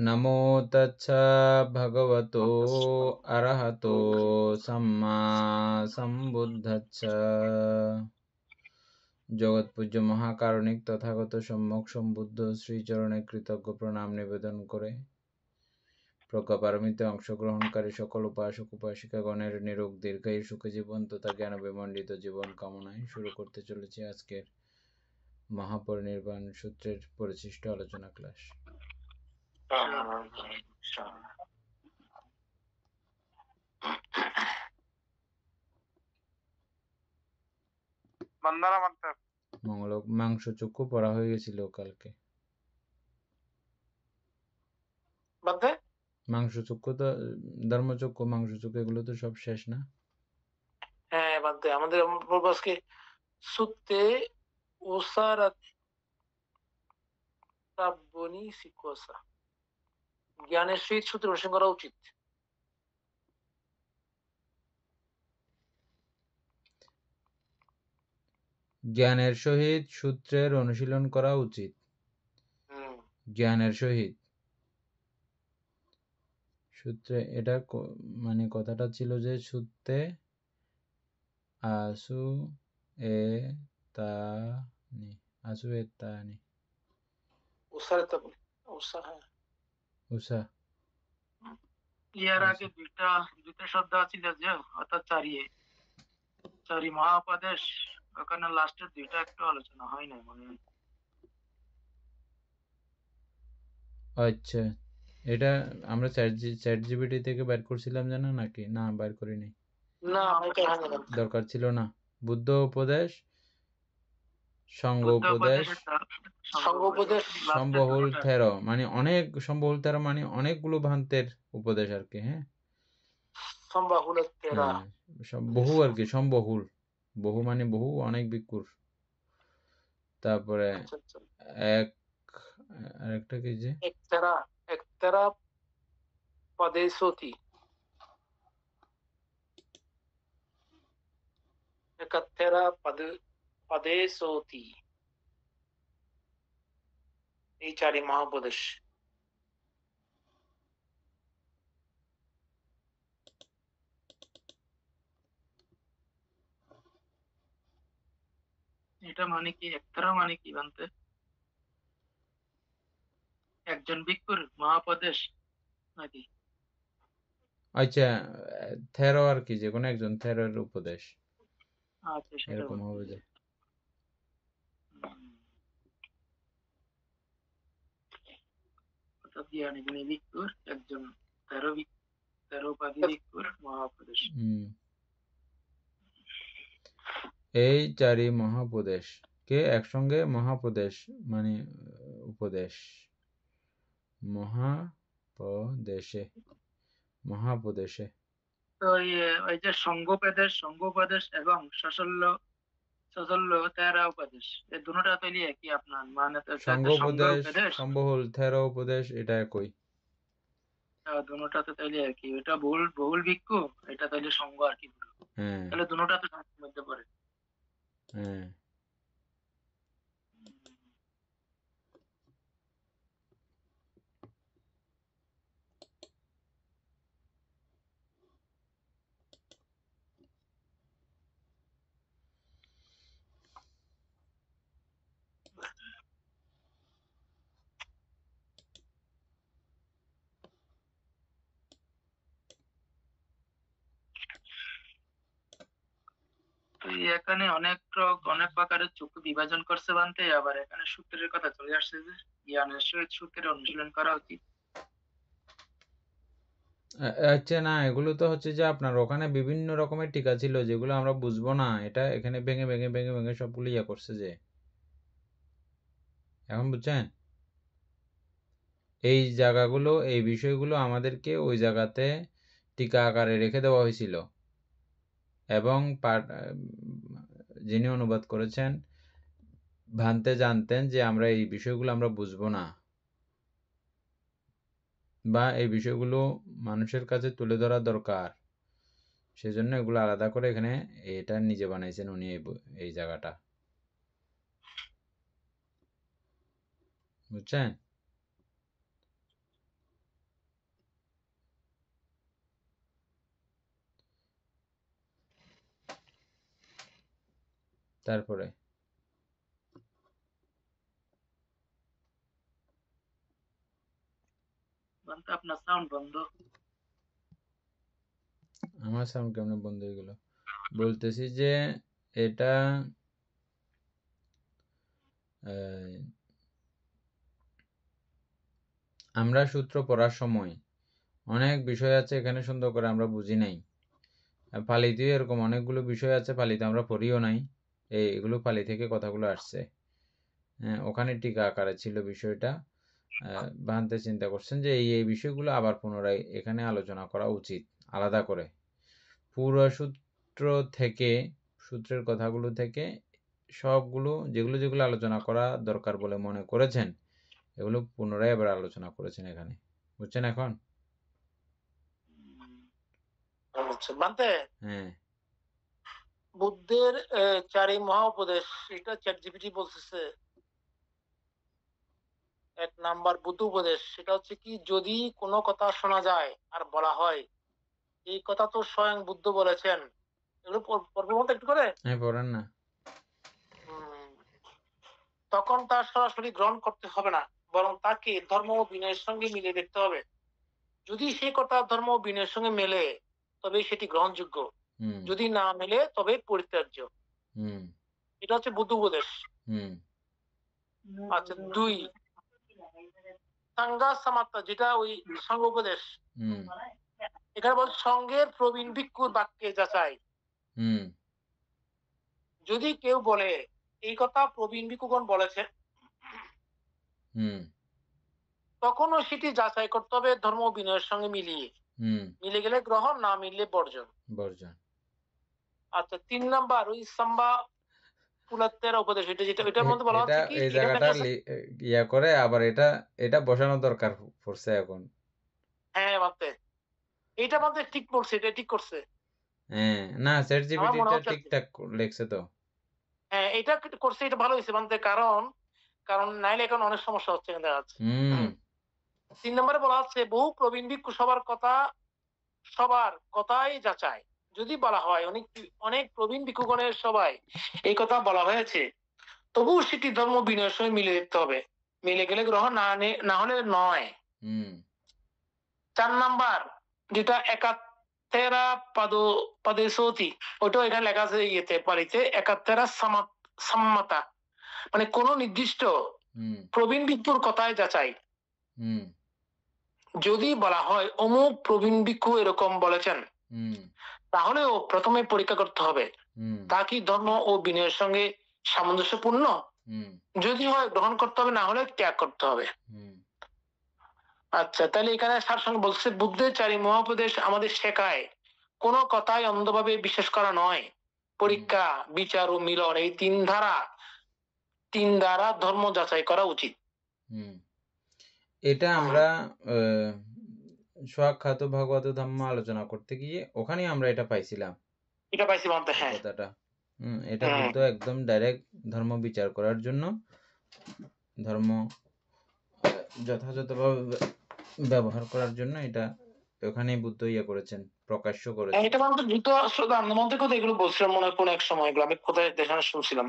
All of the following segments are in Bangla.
নমো তচ্ছা ভগবতো অরহতো সম্মা সম্বুদ্ধচ্ছা। জগৎপূজ্য মহাকারণিক তথাগত সম্যক সম্বুদ্ধ শ্রীচরণে কৃতজ্ঞ প্রণাম নিবেদন করে প্রজ্ঞাপারমিতে অংশগ্রহণকারী সকল উপাসক উপাসিকাগণের নিরোগ দীর্ঘায়ু সুখী জীবন তথা জ্ঞান বিমণ্ডিত জীবন কামনায় শুরু করতে চলেছি আজকের মহাপরিনির্বাণ সূত্রের পরিশিষ্ট আলোচনা ক্লাস। মাংস চক্ষু পড়া হয়ে গেছিল কালকে। মাংস চক্ষু তো ধর্মচক্ষু মাংস চক্ষু এগুলো তো সব শেষ না? হ্যাঁ বাদে আমাদের বলবো আজকে সুত্তে ওসারাত তাব্বনি সিকোসা, জ্ঞানের সহিত সূত্র অনুসরণ করা উচিত। জ্ঞানের সহিত সূত্রের অনুশীলন করা উচিত। জ্ঞানের সহিত সূত্রে এটা মানে কথাটা ছিল যে সূত্রে আসু এ তানি আসু এ তানি উষা ইয়ার আগে দুইটা শব্দ আছিল যে অর্থাৎ চারি মহাপদেশ, ওখানে লাস্টের দুইটা একটু আলোচনা হয় না মনে হয়। আচ্ছা, এটা আমরা চ্যাট জিপিটি থেকে বের করছিলাম জানা নাকি? না বের করিনি, না দরকার ছিল না। বুদ্ধ উপদেশ, সঙ্গ উপদেশ, সম্বহুল থেরো মানে অনেক, সম্বহুল থেরো মানে অনেকগুলো ভান্তের উপদেশ আর কি। হ্যাঁ, বহু আর কি, সম্বহুল, বহু মানে বহু, অনেক ভিক্ষুর। তারপরে এক আরেকটা কি যে একতারা পদেশোতি, একাত্তরা পদেশোতি, এই চারি মহাপদেশ। এটা মানে কি? একতারা মানে কি জানতে? একজন ভিক্ষুর মহাপদেশ নাকি? আচ্ছা, থেরো আর কি, যে কোনো একজন থেরোর উপদেশ আচ্ছা, এরকম হবে যে। ভিক্ষুর একজন তেরোপাধি ভিক্ষুর মহাপদেশ। এই চারি মহাপদেশ কে একসঙ্গে মহাপদেশ মানে উপদেশ, মহাপদেশে মহাপদেশে। তো এই যে সঙ্গোপদেশ এবং সশল্য তেরা উপদেশ, এই দুটোটা তৈরি কি আপনার মানে সঙ্গ উপদেশ, সম্বহুল থেরো উপদেশ এটা একই। দুটোটা তো তৈরি আর কি, এটা বহুল ভিক্ষু, এটা তৈরি সঙ্গ আর কি। তাহলে দুটোটা তো মধ্যে পড়ে। হ্যাঁ, এখানে অনেক প্রকারের চক্ষু বিভাজন করছে বানতে, আবার এখানে সূত্রের কথা চলে আসছে যে জ্ঞানের সহিত সূত্রের অনুশীলন করা উচিত। আচ্ছা, না এগুলো তো হচ্ছে যে আপনার ওখানে বিভিন্ন রকমের টিকা ছিল যেগুলো আমরা বুঝবো না, এটা এখানে ভেঙে ভেঙে ভেঙে ভেঙে সবগুলো ইয়া করছে যে। এখন বুঝছেন, এই জায়গাগুলো, এই বিষয়গুলো আমাদেরকে ওই জায়গাতে টিকা আকারে রেখে দেওয়া হয়েছিল এবং যিনি অনুবাদ করেছেন ভান্তে জানতেন যে আমরা এই বিষয়গুলো আমরা বুঝবো না, বা এই বিষয়গুলো মানুষের কাছে তুলে ধরা দরকার, সেজন্য এগুলো আলাদা করে এখানে এটা নিজে বানাইছেন উনি এই জায়গাটা, বুঝছেন? তারপরে বান্তে আপনার সাউন্ড বন্ধ। আমার সাউন্ড কেমন বন্ধ হয়ে গেল? বলতেছি যে এটা আমরা সূত্র পড়ার সময় অনেক বিষয় আছে এখানে সুন্দর করে আমরা বুঝি নাই। পালিতেও এরকম অনেকগুলো বিষয় আছে, পালিতে আমরা পড়িও নাই। এগুলো পালি থেকে কথাগুলো আসছে। ওখানে টিকা আকারে ছিল বিষয়টা। বানতে চিন্তা করছেন যে এই বিষয়গুলো আবার পুনরায় এখানে আলোচনা করা উচিত আলাদা করে। পুরো সূত্র থেকে, সূত্রের কথাগুলো থেকে সবগুলো যেগুলো আলোচনা করা দরকার বলে মনে করেছেন, এগুলো পুনরায় আবার আলোচনা করেছেন এখানে। বুঝছেন এখন? বান্তে, হ্যাঁ, বুদ্ধের চারি মহা উপদেশ, এটা চ্যাটজিপিটি বলতেছে 1 নাম্বার বুদ্ধ উপদেশ, সেটা হচ্ছে কি, যদি কোনো কথা শোনা যায় আর বলা হয় এই কথা তো স্বয়ং বুদ্ধ বলেছেন, এগুলো পড়বো মতো একটু করে। হ্যাঁ, পড়েন না। তখন তার সরাসরি গ্রহণ করতে হবে না, বরং তাকে ধর্ম ও বিনয়ের সঙ্গে মিলিয়ে দেখতে হবে। যদি সেই কথা ধর্ম ও বিনয়ের সঙ্গে মেলে তবে সেটি গ্রহণযোগ্য, যদি না মেলে তবে পরিত্যাজ্য। এটা হচ্ছে বুদ্ধ উপদেশ। আচ্ছা, 2 সাঙ্গা সামাত্তা, যেটা ওই সঙ্গ উপদেশ। এখানে বল সঙ্গের প্রবীণ ভিক্ষুর বাক্যে যাচাই। যদি কেউ বলে এই কথা প্রবীণ ভিক্ষুগণ বলেছে, তখনও সেটি যাচাই করতে হবে ধর্ম ও বিনয়ের সঙ্গে মিলিয়ে। মিলে গেলে গ্রহণ, না মিললে বর্জন। আচ্ছা, 3 নাম্বার ওই সাম্বা পুলাত্তের উপদেশ, এটা যেটা এটার মধ্যে বলা হচ্ছে কি, এই জায়গাটা ইয়া করে আবার এটা বসানো দরকার পড়ছে এখন। হ্যাঁ বাতে, এইটা মধ্যে ঠিক বলছে, এটা ঠিক করছে। হ্যাঁ, না চ্যাটজিপিটিটা ঠিকঠাক লিখছে তো। হ্যাঁ, এটা করছে, এটা ভালো হয়েছে বান্তে, কারণ নাইলে এখন অনেক সমস্যা হচ্ছে দেখা যাচ্ছে। 3 নম্বরে বলা হচ্ছে বহু প্রবীণ ভিক্ষু সবার কথাই যাচাই। যদি বলা হয় অনেক প্রবীণ ভিক্ষুগণের সবাই এই কথা বলা হয়েছে, তবুও সেটি ধর্ম বিনয়ের সঙ্গে মিলে দেখতে হবে। মিলে গেলে গ্রহণ, না হলে নয়। 4 নাম্বার যেটা একাত্তেরা পাদেশতি, ওটাও এখানে লেখা আছে ইয়েতে পালিতে, একাত্তেরা সাম্মাতা, মানে কোন নির্দিষ্ট প্রবীণ ভিক্ষুর কথায় যাচাই। যদি বলা হয় অমুক প্রবীণ ভিক্ষু এরকম বলেছেন, তাহলেও প্রথমে পরীক্ষা করতে হবে তা কি ধর্ম ও বিনয়ের সঙ্গে সামঞ্জস্যপূর্ণ। যদি হয় গ্রহণ করতে হবে, না হলে ত্যাগ করতে হবে। আচ্ছা, তাহলে এখানে সারসংক্ষেপে বলছে বুদ্ধের চারি মহাউপদেশ আমাদের শেখায় কোন কথাই অন্ধভাবে বিশ্বাস করা নয়। পরীক্ষা, বিচার ও মিলন, এই তিন দ্বারা ধর্ম যাচাই করা উচিত। এটা আমরা স্বাক্ষাত ভগবত ধর্ম আলোচনা করতে গিয়ে ওখানে আমরা এটা পাইছিলাম। এটা পাইছি বলতে, হ্যাঁ, কথাটা এটা বুদ্ধ একদম ডাইরেক্ট ধর্ম বিচার করার জন্য, ধর্ম যথাযথভাবে ব্যবহার করার জন্য এটা ওখানেই বুদ্ধ করেছেন, প্রকাশ্য করেছেন। এটা মানে বুদ্ধ আসলে আনন্দমন্ত্রের কথা এগুলো বলছিলাম মনে হয় কোন এক সময়, এগুলো আমি কোথায় দেখানো শুনছিলাম।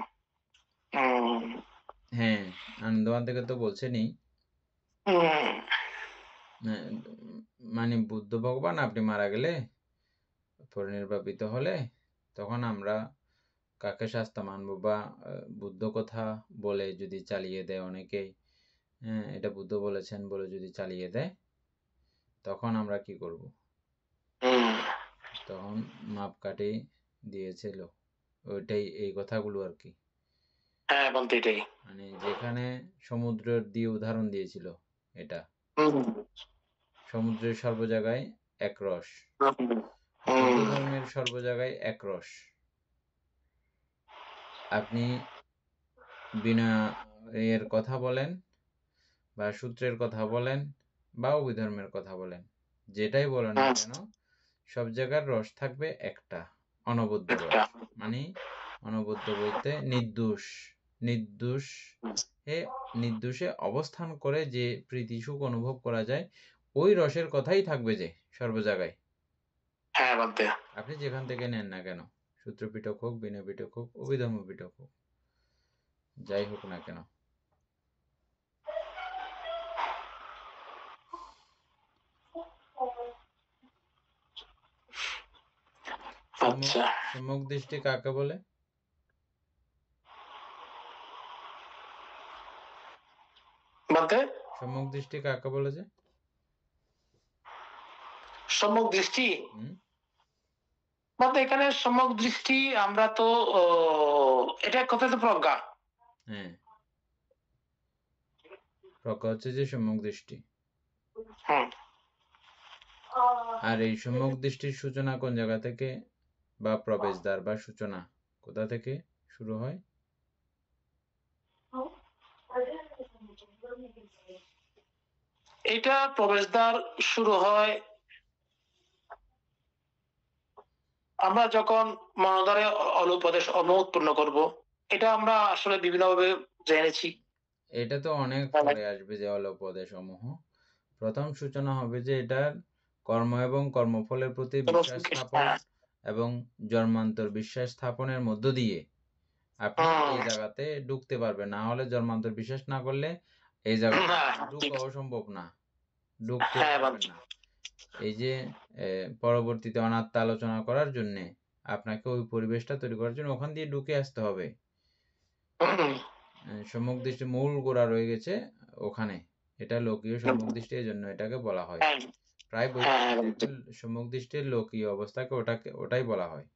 হ্যাঁ, আনন্দমান থেকে তো বলছেনই। মানে বুদ্ধ ভগবান আপনি মারা গেলে, পরিনির্বাপিত হলে, তখন আমরা কাকে শাস্তা মানবো, বা বুদ্ধ কথা বলে যদি চালিয়ে দেয় অনেকেই, এটা বুদ্ধ বলেছেন বলে যদি চালিয়ে দেয়, তখন আমরা কি করব? তখন মাপকাঠি দিয়েছিল, ওইটাই এই কথাগুলো আর কি। হ্যাঁ, বলতে এটাই, মানে যেখানে সমুদ্রের দিয়ে উদাহরণ দিয়েছিল, এটা সমুদ্রের সর্ব জায়গায় এক রস, বৌদ্ধ ধর্মের সর্ব জায়গায় এক রস। আপনি বিনয়ের কথা বলেন, বা সূত্রের কথা বলেন, বা অভিধর্মের কথা বলেন, যেটাই বলেন না কেন, সব জায়গার রস থাকবে একটা, অনবদ্য রস। মানে অনবদ্য বলতে নির্দোষে অবস্থান করে যে প্রীতি সুখ অনুভব করা যায়, ওই রসের কথাই থাকবে যে সর্ব জায়গায়। হ্যাঁ, বলতে আপনি যেখান থেকে নেন না কেন, সূত্র পিটক হোক, বিনয় পিটক হোক, অভিধর্ম পিটক হোক, যাই হোক না কেন। সম্যক দৃষ্টি কাকে বলে? সম্যক দৃষ্টি কাকে বলে? যে সম্যক দৃষ্টি বলতে এখানে সম্যক দৃষ্টি আমরা তো এটা কথা তো প্রজ্ঞা। হ্যাঁ, প্রজ্ঞা হচ্ছে যে সম্যক দৃষ্টি। আর এই সম্যক দৃষ্টির সূচনা কোন জায়গা থেকে, বা প্রবেশদ্বার বা সূচনা কোথা থেকে শুরু হয়? এটা প্রবেশদ্বার শুরু হয় আমরা যখন মনদ্বারে অলৌপদেশ উৎপন্ন করব। এটা আমরা আসলে বিভিন্নভাবে জেনেছি। এটা তো অনেক পরে আসবে যে অলৌপদেশ সমূহ। প্রথম সূচনা হবে যে এটার কর্ম এবং কর্মফলের প্রতি বিশ্বাস স্থাপন এবং জন্মান্তর বিশ্বাস স্থাপনের মধ্য দিয়ে আপনি এই জায়গাতে ঢুকতে পারবেন। না হলে জন্মান্তর বিশ্বাস না করলে এই জায়গাতে ঢুকা অসম্ভব না, ঢুকতে পারবেন না। এই যে পরবর্তীতে অনাত্মা আলোচনা করার জন্য আপনাকে ওই পরিবেশটা তৈরি করার জন্য ওখান দিয়ে ঢুকে আসতে হবে। সম্যক দৃষ্টি মূল গোড়া রয়ে গেছে ওখানে। এটা লোকীয় সম্যক দৃষ্টি, এই জন্য এটাকে বলা হয় প্রায় সম্যক দৃষ্টির লোকীয় অবস্থাকে ওটাই বলা হয়।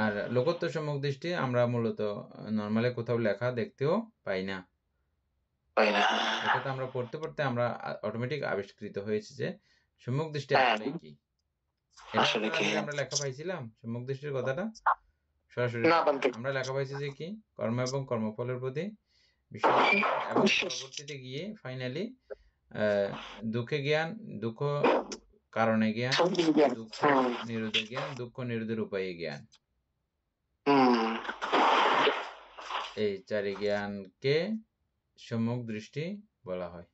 আর লোকোত্তর সম্যক দৃষ্টি আমরা মূলত নরমালি কোথাও লেখা দেখতেও পাই না। এটা তো আমরা পড়তে পড়তে আমরা অটোমেটিক আবিষ্কৃত হয়েছে যে সম্যক দৃষ্টি আসলে কি। আমরা লেখা পাইছিলাম সম্যক দৃষ্টির কথাটা সরাসরি আমরা লেখা পাইছি যে কি কর্ম এবং কর্মফলের প্রতি বিশ্বাস এবং পরবর্তীতে গিয়ে ফাইনালি দুঃখে জ্ঞান, দুঃখ কারণে জ্ঞান, দুঃখ নিরোধে জ্ঞান, দুঃখ নিরোধের উপায়ে জ্ঞান, এই চারি জ্ঞানকে সম্যক দৃষ্টি বলা হয়।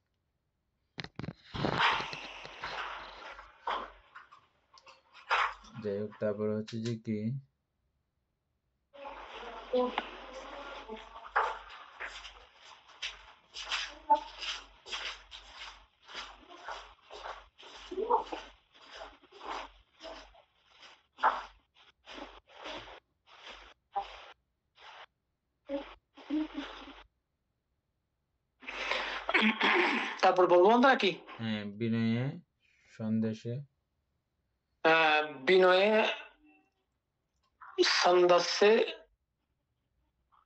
যাই হোক, তারপর হচ্ছে যে কি তারপর বলবো নাকি? হ্যাঁ, বিনয়ে সন্দেশে, বিনয়ে সন্দেশে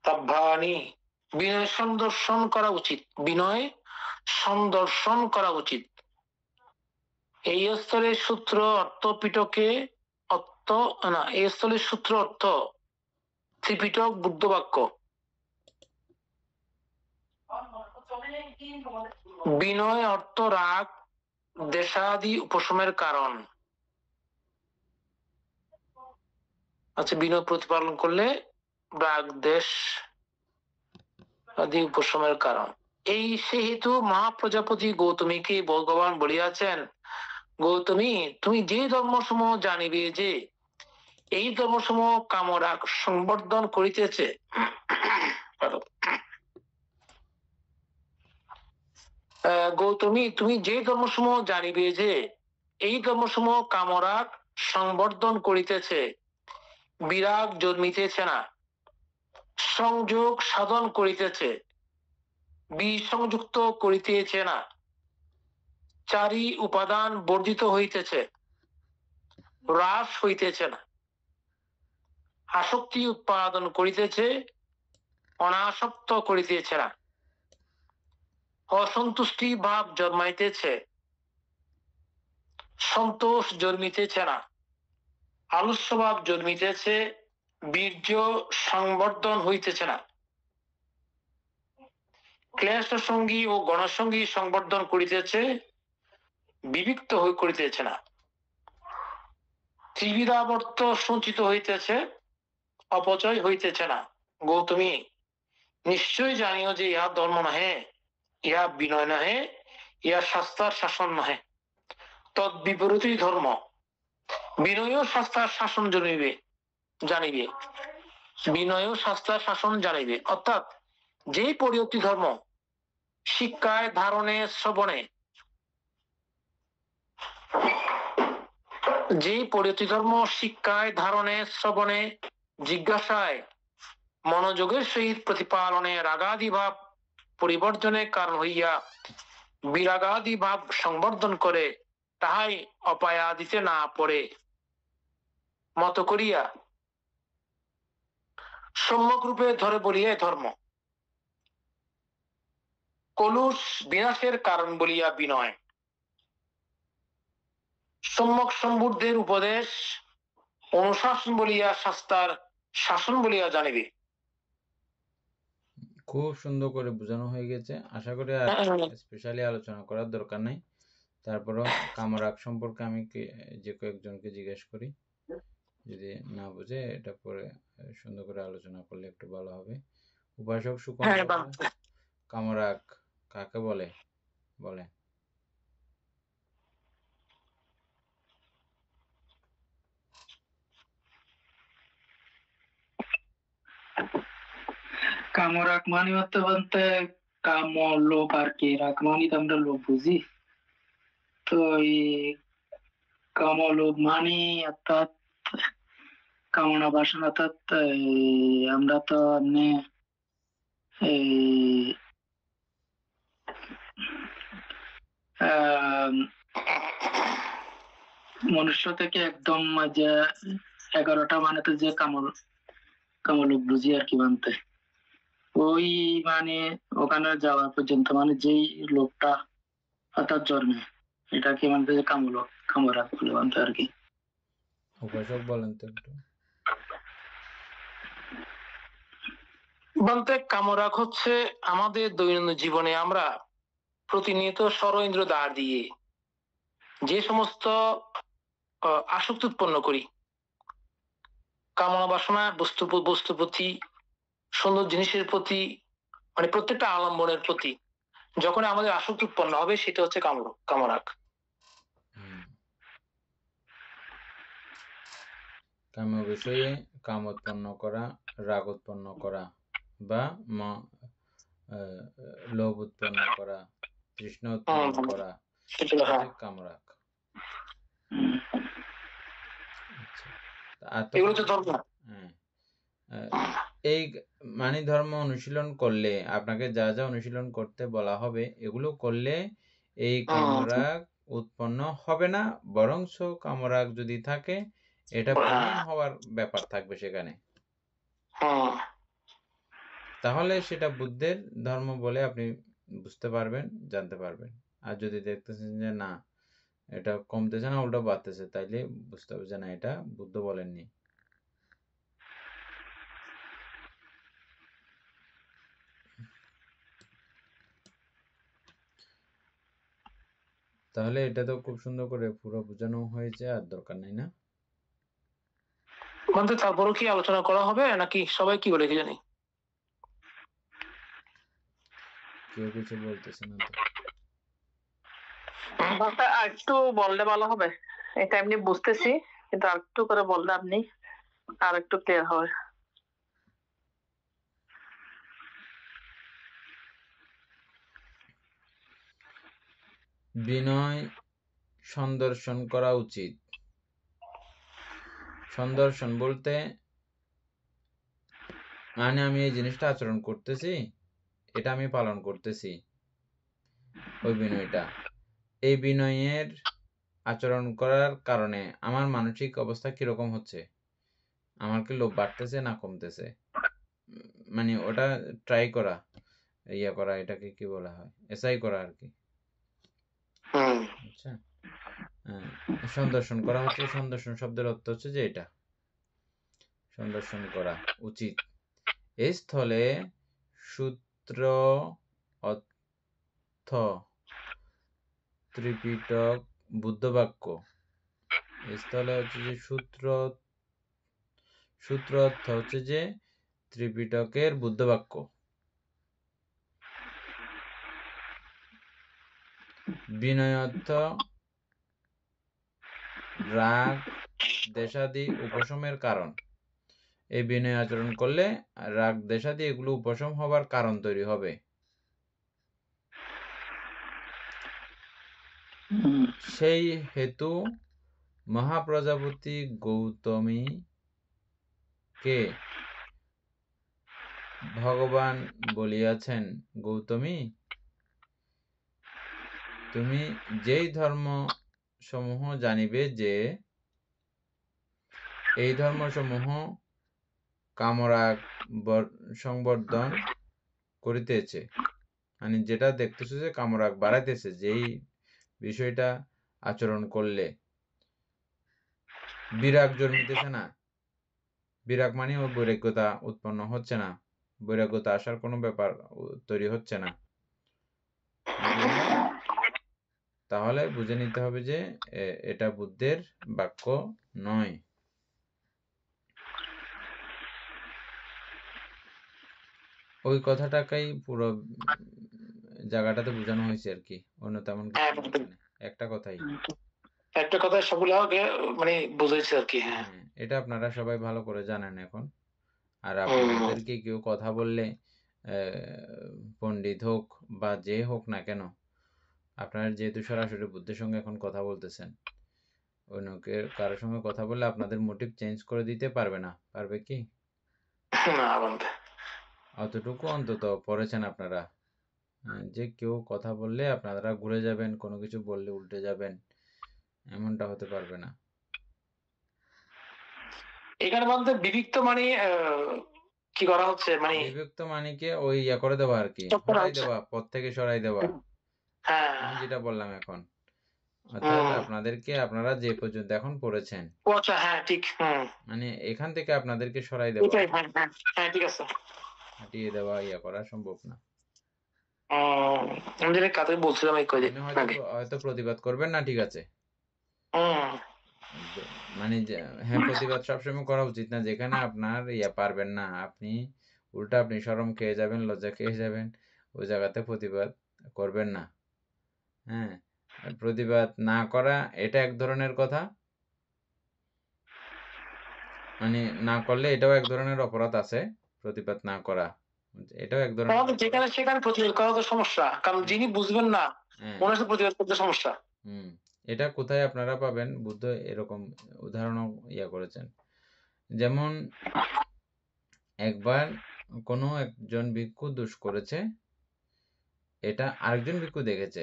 তাব্বানি, বিনয় সন্দর্শন করা উচিত, বিনয় সন্দর্শন করা উচিত। এই স্থলের সূত্র অর্থ পিটকে অর্থ না, এই স্থলের সূত্র অর্থ ত্রিপিটক বুদ্ধ বাক্য। বিনয় অর্থ রাগ দেশাদি উপশমের কারণ। আচ্ছা, বিনয় প্রতিপালন করলে রাগ দেশ আদি উপশমের কারণ। এই সেহেতু মহাপ্রজাপতি গৌতমীকে ভগবান বলিয়াছেন, গৌতমী তুমি যে ধর্মসমূহ জানিবে যে এই ধর্মসমূহ কামরাগ সংবর্ধন করিতেছে, গৌতমী তুমি যে ধর্মসমূহ জানিবে যে এই ধর্মসমূহ কামরাগ সংবর্ধন করিতেছে, বিরাগ জন্মিতেছে না, সংযোগ সাধন করিতেছে, বিসংযুক্ত করিতেছে না, চারি উপাদান বর্জিত হইতেছে, হ্রাস হইতেছে না, আসক্তি উৎপাদন করিতেছে, অনাসক্ত করিতেছে না, অসন্তুষ্টি ভাব জন্মাইতেছে, সন্তোষ জন্মিতেছে না, আলস্য ভাব জন্মিতেছে, বীর্য সংবর্ধন হইতেছে না, ক্লেশ সঙ্গী ও গণসঙ্গী সংবর্ধন করিতেছে, বিবিক্ত করিতেছে না, ত্রিবিধাবর্ত সঞ্চিত হইতেছে, অপচয় হইতেছে না। গৌতমী নিশ্চয় জানিও যে ইহা ধর্ম নহে, ইহা বিনয় নহে, ইহা শাস্ত্রার শাসন নহে, তৎ বিপরীতই ধর্ম। বিনয় শাস্ত্র শাসন জানিবে বিনয় শাস্ত্র শাসন জানিবে, অর্থাৎ যে পরিয়তি ধর্ম শিক্ষায় ধারণে শ্রবণে, যে পরিয়তি ধর্ম শিক্ষায় ধারণে শ্রবণে জিজ্ঞাসায় মনোযোগের সহিত প্রতিপালনে রাগাদি ভাব পরিবর্তনের কারণ হইয়া বিরাগাদি ভাব সংবর্ধন করে, তাহাই অপায়া দিতে না পড়ে মত করিয়া সম্যক রূপে ধরে বলিয়া ধর্ম। কলুষ বিনাশের কারণ বলিয়া বিনয়, সম্যক সম্বুদ্ধের উপদেশ অনুশাসন বলিয়া শাস্ত্রার শাসন বলিয়া জানিবে। খুব সুন্দর করে বোঝানো হয়ে গেছে, আশা করি আর স্পেশালি আলোচনা করার দরকার নাই। তারপরও কামরাগ সম্পর্কে আমি যে কয়েকজনকে জিজ্ঞেস করি, যদি না বুঝে এটা পরে সুন্দর করে আলোচনা করলে একটু ভালো হবে। উপাসক সুকুমার, কামরাগ কাকে বলে? বলে কামরাগ মানে হতে বলতে কাম লোভ আর কি, রাগ মানে তো আমরা লোভ বুঝি, তো এই কাম লোভ মানে অর্থাৎ কামনা বাসনা, অর্থাৎ আমরা তো এমনি মনুষ্য থেকে একদম যে 11টা মানে তো যে কামলোভ বুঝি আর কি, মানতে ওই মানে ওখানে যাওয়া পর্যন্ত মানে যেই লোকটা অর্থাৎ জন্মে, এটাকে মানতে যে কামরাগ বলে মানতে আর কি। উপাসক বলেন তো একটু। বলতে কামরাগ হচ্ছে আমাদের দৈনন্দিন জীবনে আমরা প্রতিনিয়ত ষড়ইন্দ্র দ্বার দিয়ে যে সমস্ত আসক্তি উৎপন্ন করি, কামনা বাসনা বস্তু প্রতি, সুন্দর জিনিসের প্রতি, মানে প্রত্যেকটা আলম্বনের প্রতি যখন আমাদের আসক্তি উৎপন্ন হবে, সেটা হচ্ছে কামরাগ। কাম বিষয়ে কাম উৎপন্ন করা, রাগ উৎপন্ন করা, বা লোভ উৎপন্ন করা, তৃষ্ণা উৎপন্ন করা, কামরাগ। এই মানে ধর্ম অনুশীলন করলে আপনাকে যা যা অনুশীলন করতে বলা হবে, এগুলো করলে এই কামরাগ উৎপন্ন হবে না, বরং কামরাগ যদি থাকে এটা প্রবীণ হওয়ার ব্যাপার থাকবে সেখানে, তাহলে সেটা বুদ্ধের ধর্ম বলে আপনি বুঝতে পারবেন, জানতে পারবেন। আর যদি দেখতেছেন যে না এটা কমতেছে না উল্টো বাড়তেছে, তাইলে বুঝতে হবে যে না এটা বুদ্ধ বলেননি। তাহলে এটা তো খুব সুন্দর করে পুরো বোঝানো হয়েছে, আর দরকার নাই না? তারপরও কি আলোচনা করা হবে নাকি সবাই কি বলে কি জানি? কেউ কিছু বলতেছে না তো। একটু বললে ভালো হবে, এটা এমনি বুঝতেছি, কিন্তু আর একটু করে বললে আপনি আর একটু ক্লিয়ার হবে। বিনয় সন্দর্শন করা উচিত। সন্দর্শন বলতে মানে আমি এই জিনিসটা আচরণ করতেছি, এটা আমি পালন করতেছি, ওই বিনয়টা। এই বিনয়ের আচরণ করার কারণে আমার মানসিক অবস্থা কিরকম হচ্ছে, আমার কি লোভ বাড়তেছে না কমতেছে, মানে ওটা ট্রাই করা, ইয়া করা, এটাকে কি বলা হয়, এসআই করা আর কি। আচ্ছা, সন্দর্শন করা হচ্ছে, সন্দর্শন শব্দের অর্থ হচ্ছে যে এটা সন্দর্শন করা উচিত। এই স্থলে সূত্র অর্থ ত্রিপিটক বুদ্ধ বাক্য, এই স্থলে হচ্ছে যে সূত্র অর্থ হচ্ছে যে ত্রিপিটকের বুদ্ধ বাক্য। বিনয় অর্থ রাগ দেশাদি উপশমের কারণ। এই বিনয় আচরণ করলে রাগ দেশাদি এগুলো উপশম হবার কারণ তৈরি হবে। সেই হেতু মহাপ্রজাপতি গৌতমীকে ভগবান বলিয়াছেন, গৌতমী, তুমি যেই ধর্ম সমূহ জানিবে যে এই ধর্মসমূহ কামরাগ সংবর্ধন করিতেছে, মানে যেটা দেখতেছো যে কামরাগ বাড়াইতেছে, যেই বিষয়টা আচরণ করলে বিরাগ জন্মিতেছে না, বিরাগ মানে ওই বৈরাগ্যতা উৎপন্ন হচ্ছে না, বৈরাগ্যতা আসার কোনো ব্যাপার তৈরি হচ্ছে না, তাহলে বুঝে নিতে হবে যে এটা বুদ্ধের বাক্য নয়। ওই কথাটাকেই পুরো জায়গাটাতে বোঝানো হয়েছে আর কি, অন্য তেমন একটা কথাই, একটা কথা সবগুলো মানে বুঝাইছে আর কি। হ্যাঁ, এটা আপনারা সবাই ভালো করে জানেন এখন। আর আপনাদেরকে কেউ কথা বললে পণ্ডিত হোক বা যে হোক না কেন, আপনারা যেহেতু সরাসরি বুদ্ধের সঙ্গে এখন কথা বলতেছেন, অন্য কারোর সঙ্গে কথা বললে আপনাদের মোটিভ চেঞ্জ করে দিতে পারবে না, পারবে কি? অতটুকু অন্তত পড়েছেন আপনারা, যে কেউ কথা বললে আপনারা ঘুরে যাবেন, কোনো কিছু বললে উল্টে যাবেন, এমনটা হতে পারবে না। এখানে বলতে বিবিক্ত মানে কি করা হচ্ছে, মানে বিভক্ত মানিকে ওই ইয়া করে দেওয়া আর কি, সরাই দেওয়া, পথ থেকে সরাই দেওয়া। আমি যেটা বললাম এখন, অর্থাৎ আপনাদেরকে আপনারা যে পর্যন্ত এখন পড়েছেন, হ্যাঁ ঠিক, মানে এখান থেকে আপনাদেরকে সরাই দেওয়া, হ্যাঁ ঠিক আছে, হটিয়ে দেওয়া, ইয়া করা সম্ভব না। বলছিলাম হয়তো প্রতিবাদ করবেন না, ঠিক আছে, মানে হ্যাঁ প্রতিবাদ সবসময় করা উচিত না, যেখানে আপনার ইয়া পারবেন না, আপনি উল্টা আপনি শরম খেয়ে যাবেন, লজ্জা খেয়ে যাবেন, ওই জায়গাতে প্রতিবাদ করবেন না। হ্যাঁ, প্রতিবাদ না করা এটা এক ধরনের কথা, মানে না করলে এটাও এক ধরনের অপরাধ আছে, প্রতিবাদ না করা এটাও এক ধরনের, যেখানে সেখানে প্রতিবাদ করা তো সমস্যা, কারণ যিনি বুঝবেন না ওনার সাথে প্রতিবাদ করতে সমস্যা। এটা কোথায় আপনারা পাবেন, বুদ্ধ এরকম উদাহরণ ইয়া করেছেন। যেমন একবার কোনো একজন ভিক্ষু দোষ করেছে, এটা আরেকজন ভিক্ষু দেখেছে,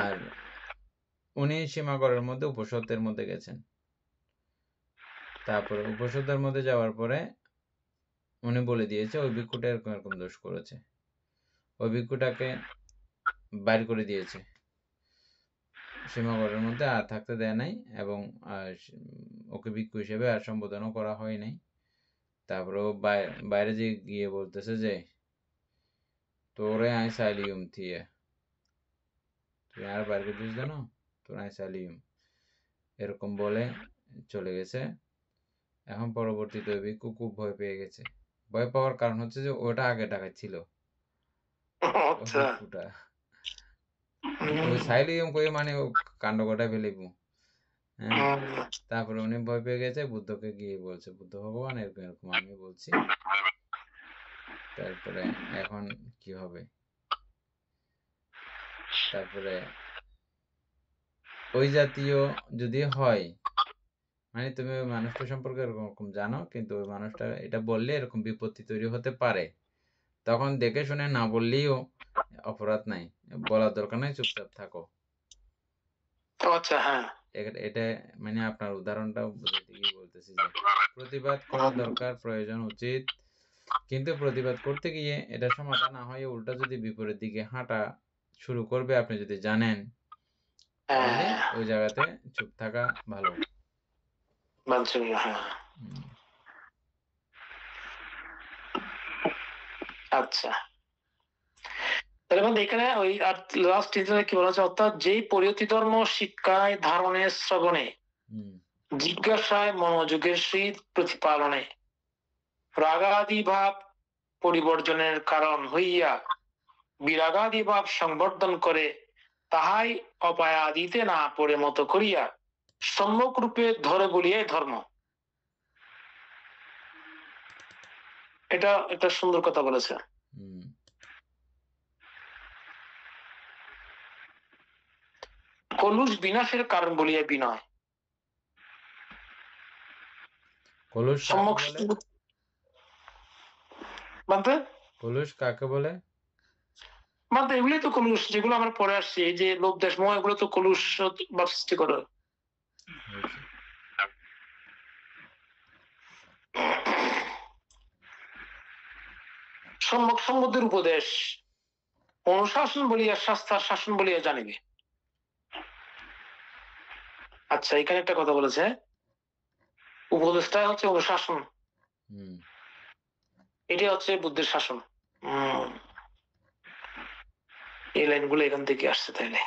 আর উনি সীমাগড়ের মধ্যে উপসদের মধ্যে গেছেন। তারপরে উপসদের মধ্যে যাওয়ার পরে উনি বলে দিয়েছে ওই ভিক্ষুটা এরকম এরকম দোষ করেছে, ওই ভিক্ষুটাকে বাইর করে দিয়েছে, সীমাগড়ের মধ্যে আর থাকতে দেয় নাই, এবং ওকে ভিক্ষু হিসেবে আর সম্বোধনও করা হয় নাই। তারপরে ও বাইরে যে গিয়ে বলতেছে যে তোরে আই সাইলিউম থিয়ে, তুই আর বাইর করছিস জানো, তোর আই সাইলিউম, এরকম বলে চলে গেছে। এখন পরবর্তীতে ওই ভিক্ষু খুব ভয় পেয়ে গেছে, ভয় পাওয়ার কারণ হচ্ছে যে ওটা আগে টাকা ছিল, ভিক্ষুটা ওই সাইলিউম কই মানে ও কাণ্ড কটায় ফেলিবু। হ্যাঁ, তারপরে উনি ভয় পেয়ে গেছে, বুদ্ধকে গিয়ে বলছে, বুদ্ধ ভগবান এরকম এরকম আমি বলছি, তারপরে এখন কি হবে? তারপরে ওই জাতীয় যদি হয়, মানে তুমি ওই মানুষটা সম্পর্কে এরকম জানো, কিন্তু ওই মানুষটা এটা বললে এরকম বিপত্তি তৈরি হতে পারে, তখন দেখে শুনে না বললেও অপরাধ নাই, বলার দরকার নাই, চুপচাপ থাকো। আচ্ছা, হ্যাঁ, এটা মানে আপনার উদাহরণটা বুঝাতে গিয়ে বলতেছি যে প্রতিবাদ করা দরকার, প্রয়োজন, উচিত, কিন্তু প্রতিবাদ করতে গিয়ে এটা সমাধান না হয়ে উল্টা যদি বিপরীত দিকে হাঁটা শুরু করবে, আপনি যদি জানেন, তাহলে ওই জায়গাতে চুপ থাকা ভালো। আচ্ছা, তাহলে এখানে ওই লাস্ট কি বলা হচ্ছে, অর্থাৎ যেই পরিয়তি ধর্ম শিক্ষায়, ধারণে, শ্রবণে, জিজ্ঞাসায়, মনোযোগের সহিত প্রতিপালনে রাগাদি ভাব পরিবর্জনের কারণ হইয়া বিরাগাদি ভাব সংবর্ধন করে তাহাই অপায়াদিতে না পড়ে মতো করিয়া সম্যক রূপে ধরে বলিয়াই ধর্ম। এটা একটা সুন্দর কথা বলেছে। কলুষ বিনাশের কারণ বলিয়া বিনয়। কলুষ সম্যক মানতে কলুষ কাকে বলে? মানতে এগুলোই তো কলুষ, যেগুলো আমরা পড়ে আসছি, এই যে লোভ দেশ মোহ, এগুলো তো কলুষ বা সৃষ্টি করে। সম্যক সম্বন্ধের উপদেশ অনুশাসন বলিয়া শাস্ত্র শাসন বলিয়া জানিবে। আচ্ছা, এখানে একটা কথা বলেছে, উপদেশটা হচ্ছে অনুশাসন, এটি হচ্ছে বুদ্ধির শাসন। এই লাইনগুলো এখান থেকে আসছে। তাইলে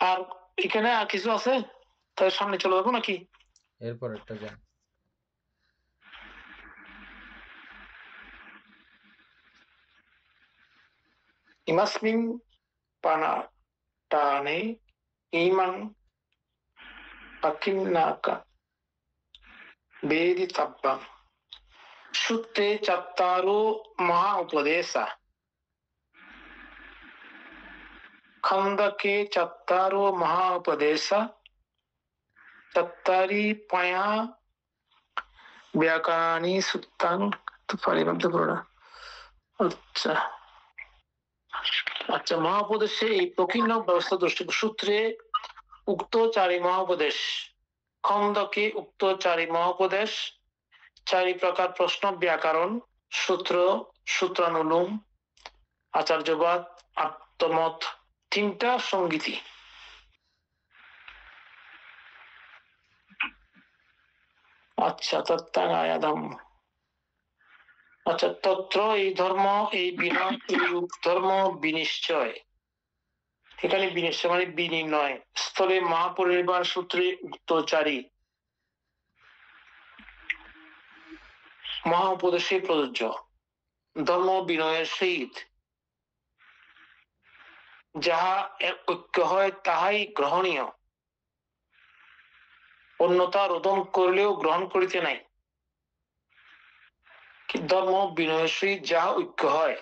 আর এখানে আর কিছু আছে? তাহলে সামনে চলে যাবো নাকি? এরপর একটা যান। ইমাসমিন পানাটানে ইমাং পাকিন্নাকা বেদিতাব্বাং সূত্রে চাত্তারো মহা উপদেশা খন্দকে চাত্তারো মহা উপদেশা চাত্তারি পয়া ব্যাকরণী সূত্রাং পারিবদ্ধ করা। আচ্ছা আচ্ছা, মহাপদেশে এই প্রকীর্ণ ব্যবস্থা দৃষ্টি সূত্রে উক্ত চারি মহাপদেশ, খন্দকে উক্ত চারি মহাপদেশ, চারি প্রকার প্রশ্ন, ব্যাকরণ, সূত্র, সূত্রানুলুম, আচার্যবাদ, আত্মমত, তিনটা সংগীতি। আচ্ছা, তত্ত্বাগায়াদম। আচ্ছা, তত্র এই ধর্ম, এই বিনয়, এই ধর্ম বিনিশ্চয়। এখানে বিনিশ্চয় মানে বিনির্ণয় স্থলে মহাপরিনির্বাণ সূত্রে উক্ত চারি মহা উপদেশে প্রযোজ্য। ধর্ম বিনয়ের সহিত যাহা ঐক্য হয় তাহাই গ্রহণীয়, অন্যতা রোদন করলেও গ্রহণ করিতে নাই। ধর্ম বিনয়ের সহিত যাহা ঐক্য হয়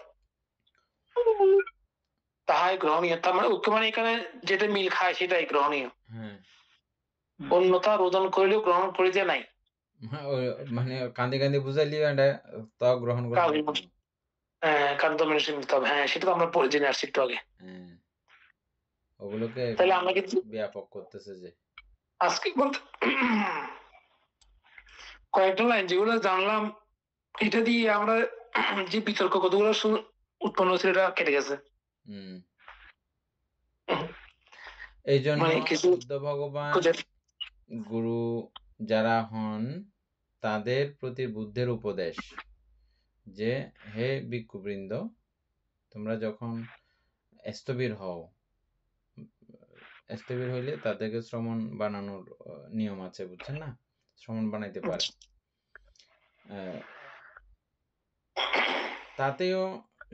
তাহাই গ্রহণীয়। তার মানে ঐক্য মানে এখানে যেটা মিল খায় সেটাই গ্রহণীয়, অন্যতা রোদন করিলেও গ্রহণ করিতে নাই। মানে কান্দি কান্দি বুঝাইলি তা গ্রহণ করতে কান্ত মেশিন নিতে হবে। হ্যাঁ, সেটা তো আমরা পড়ে জেনে আসছি একটু আগে। ওগুলোকে তাহলে আমরা কিন্তু ব্যাপক করতেছে যে আজকে বলতে কয়েকটা লাইন যেগুলো জানলাম, এটা দিয়ে আমরা যে বিতর্ক কতগুলো উৎপন্ন হয়েছে এটা কেটে গেছে। এই জন্য বুদ্ধ ভগবান গুরু যারা হন তাদের প্রতি বুদ্ধের উপদেশ যে হে ভিক্ষুবৃন্দ, তোমরা যখন স্থবির হও, স্থবির হইলে তাদেরকে শ্রমণ বানানোর নিয়ম আছে, বুঝছেন না? শ্রমণ বানাইতে পারে। তাতেও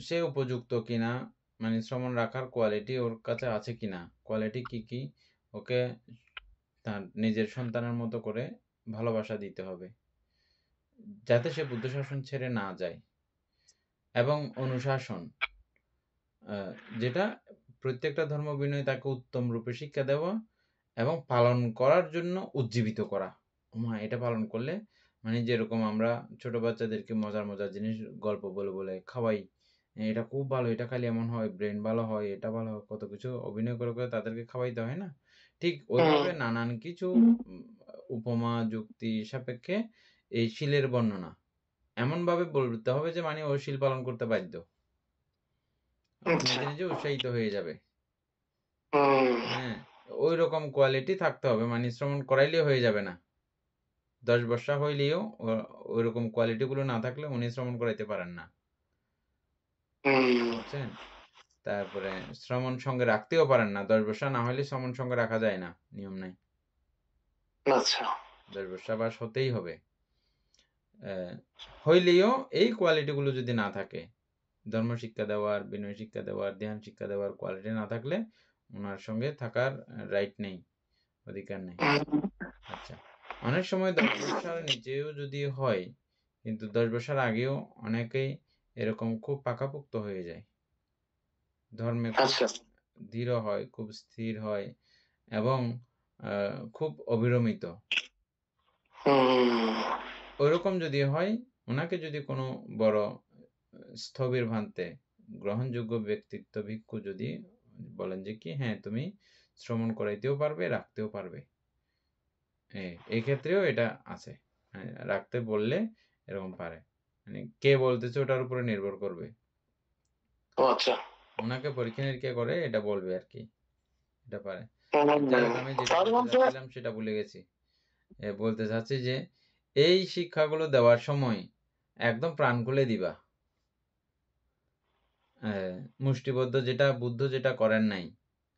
সে উপযুক্ত কিনা, মানে শ্রমণ রাখার কোয়ালিটি ওর কাছে আছে কিনা, কোয়ালিটি কি কি, ওকে তার নিজের সন্তানের মতো করে ভালোবাসা দিতে হবে যাতে সে বুদ্ধ শাসন ছেড়ে না যায়। এবং অনুশাসন, যেটা প্রত্যেকটা ধর্ম বিনয় তাকে উত্তম রূপে শিক্ষা দেওয়া এবং পালন করার জন্য উজ্জীবিত করা। এটা পালন করলে, মানে যেরকম আমরা ছোট বাচ্চাদেরকে মজার মজার জিনিস গল্প বলে বলে খাওয়াই, এটা খুব ভালো, এটা খালি এমন হয়, ব্রেন ভালো হয়, এটা ভালো হয়, কত কিছু অভিনয় করে করে তাদেরকে খাওয়াইতে হয় না? ঠিক ওইভাবে নানান কিছু উপমা যুক্তি সাপেক্ষে এই শীলের বর্ণনা এমন ভাবে বলতে হবে যে মানে ও শীল পালন করতে বাধ্য, নিজে নিজে উৎসাহিত হয়ে যাবে। হ্যাঁ, ওই রকম কোয়ালিটি থাকতে হবে, মানে শ্রমণ করাইলেও হয়ে যাবে না। 10 বর্ষা হইলেও ওই রকম কোয়ালিটি গুলো না থাকলে উনি শ্রমণ করাইতে পারেন না, বুঝছেন? তারপরে শ্রমণ সঙ্গে রাখতেও পারেন না, 10 বর্ষা না হলে শ্রমণ সঙ্গে রাখা যায় না, নিয়ম নাই। 10 বর্ষা বাস হতেই হবে। হইলেও এই কোয়ালিটিগুলো যদি না থাকে, ধর্ম শিক্ষা দেওয়ার, বিনয় শিক্ষা দেওয়ার, ধ্যান শিক্ষা দেওয়ার কোয়ালিটি না থাকলে ওনার সঙ্গে থাকার রাইট নেই, অধিকার নেই। আচ্ছা, অনেক সময় 10 বছর নিচেও যদি হয়, কিন্তু 10 বছর আগেও অনেকেই এরকম খুব পাকাপোক্ত হয়ে যায়, ধর্মে খুব দৃঢ় হয়, খুব স্থির হয় এবং খুব অবিরমিত। ওইরকম যদি হয়, ওনাকে যদি কোনো বড় স্থবির ভান্তে গ্রহণযোগ্য ব্যক্তিত্ব ভিক্ষু যদি বলেন যে কি হ্যাঁ তুমি শ্রমণ করাইতেও পারবে, রাখতেও পারবে, এই ক্ষেত্রেও এটা আছে, রাখতে বললে এরকম পারে, মানে কে বলতেছে ওটার উপরে নির্ভর করবে। আচ্ছা, ওনাকে পরীক্ষা নিরীক্ষা করে এটা বলবে আর কি, এটা পারে। আমি যেটা চাচ্ছিলাম সেটা ভুলে গেছি, বলতে চাচ্ছি যে এই শিক্ষাগুলো দেওয়ার সময় একদম প্রাণ খুলে দিবা। মুষ্টিবদ্ধ যেটা বুদ্ধ যেটা করেন নাই,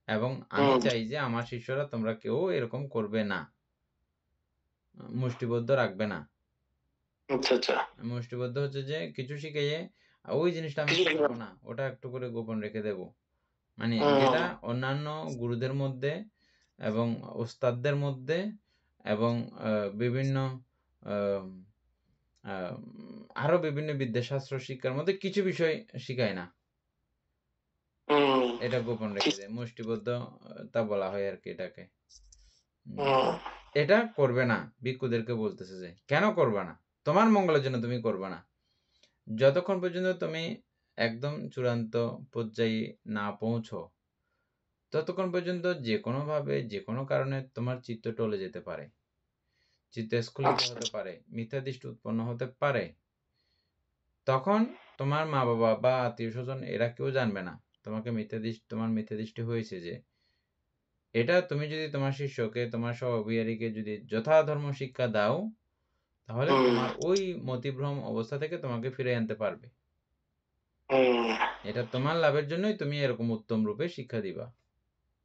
এবং আমি চাই যে আমার শিষ্যরা তোমরা কেউ এরকম করবে না, মুষ্টিবদ্ধ রাখবে না। মুষ্টিবদ্ধ হচ্ছে যে কিছু শিখাইয়ে ওই জিনিসটা আমি শিখাবো না, ওটা একটু করে গোপন রেখে দেব, মানে যেটা অন্যান্য গুরুদের মধ্যে এবং ওস্তাদদের মধ্যে এবং বিভিন্ন আরো বিভিন্ন বিদ্যাশাস্ত্র শিক্ষার মধ্যে কিছু বিষয় শিখায় না, এটা গোপন রেখে দেয়, মুষ্টিবদ্ধ তা বলা হয় আর কি এটাকে। এটা করবে না, ভিক্ষুদেরকে বলতেছে যে কেন করবে না, তোমার মঙ্গলের জন্য তুমি করবে না, যতক্ষণ পর্যন্ত তুমি একদম চূড়ান্ত পর্যায়ে না পৌঁছো ততক্ষণ পর্যন্ত যে কোনো ভাবে যে কোনো কারণে তোমার চিত্ত টলে যেতে পারে, চিত্ত স্খলিত হতে পারে, মিথ্যা দৃষ্টি উৎপন্ন হতে পারে, তখন তোমার মা বাবা বা আত্মীয় স্বজন এরা কেউ জানবে না তোমাকে তোমার মিথ্যা দৃষ্টি হয়েছে। যে এটা তুমি যদি তোমার শিষ্যকে, তোমার সহবিহারীকে যদি যথাধর্ম শিক্ষা দাও, তাহলে তোমার ওই মতিভ্রম অবস্থা থেকে তোমাকে ফিরে আনতে পারবে। এটা তোমার লাভের জন্যই তুমি এরকম উত্তম রূপে শিক্ষা দিবা।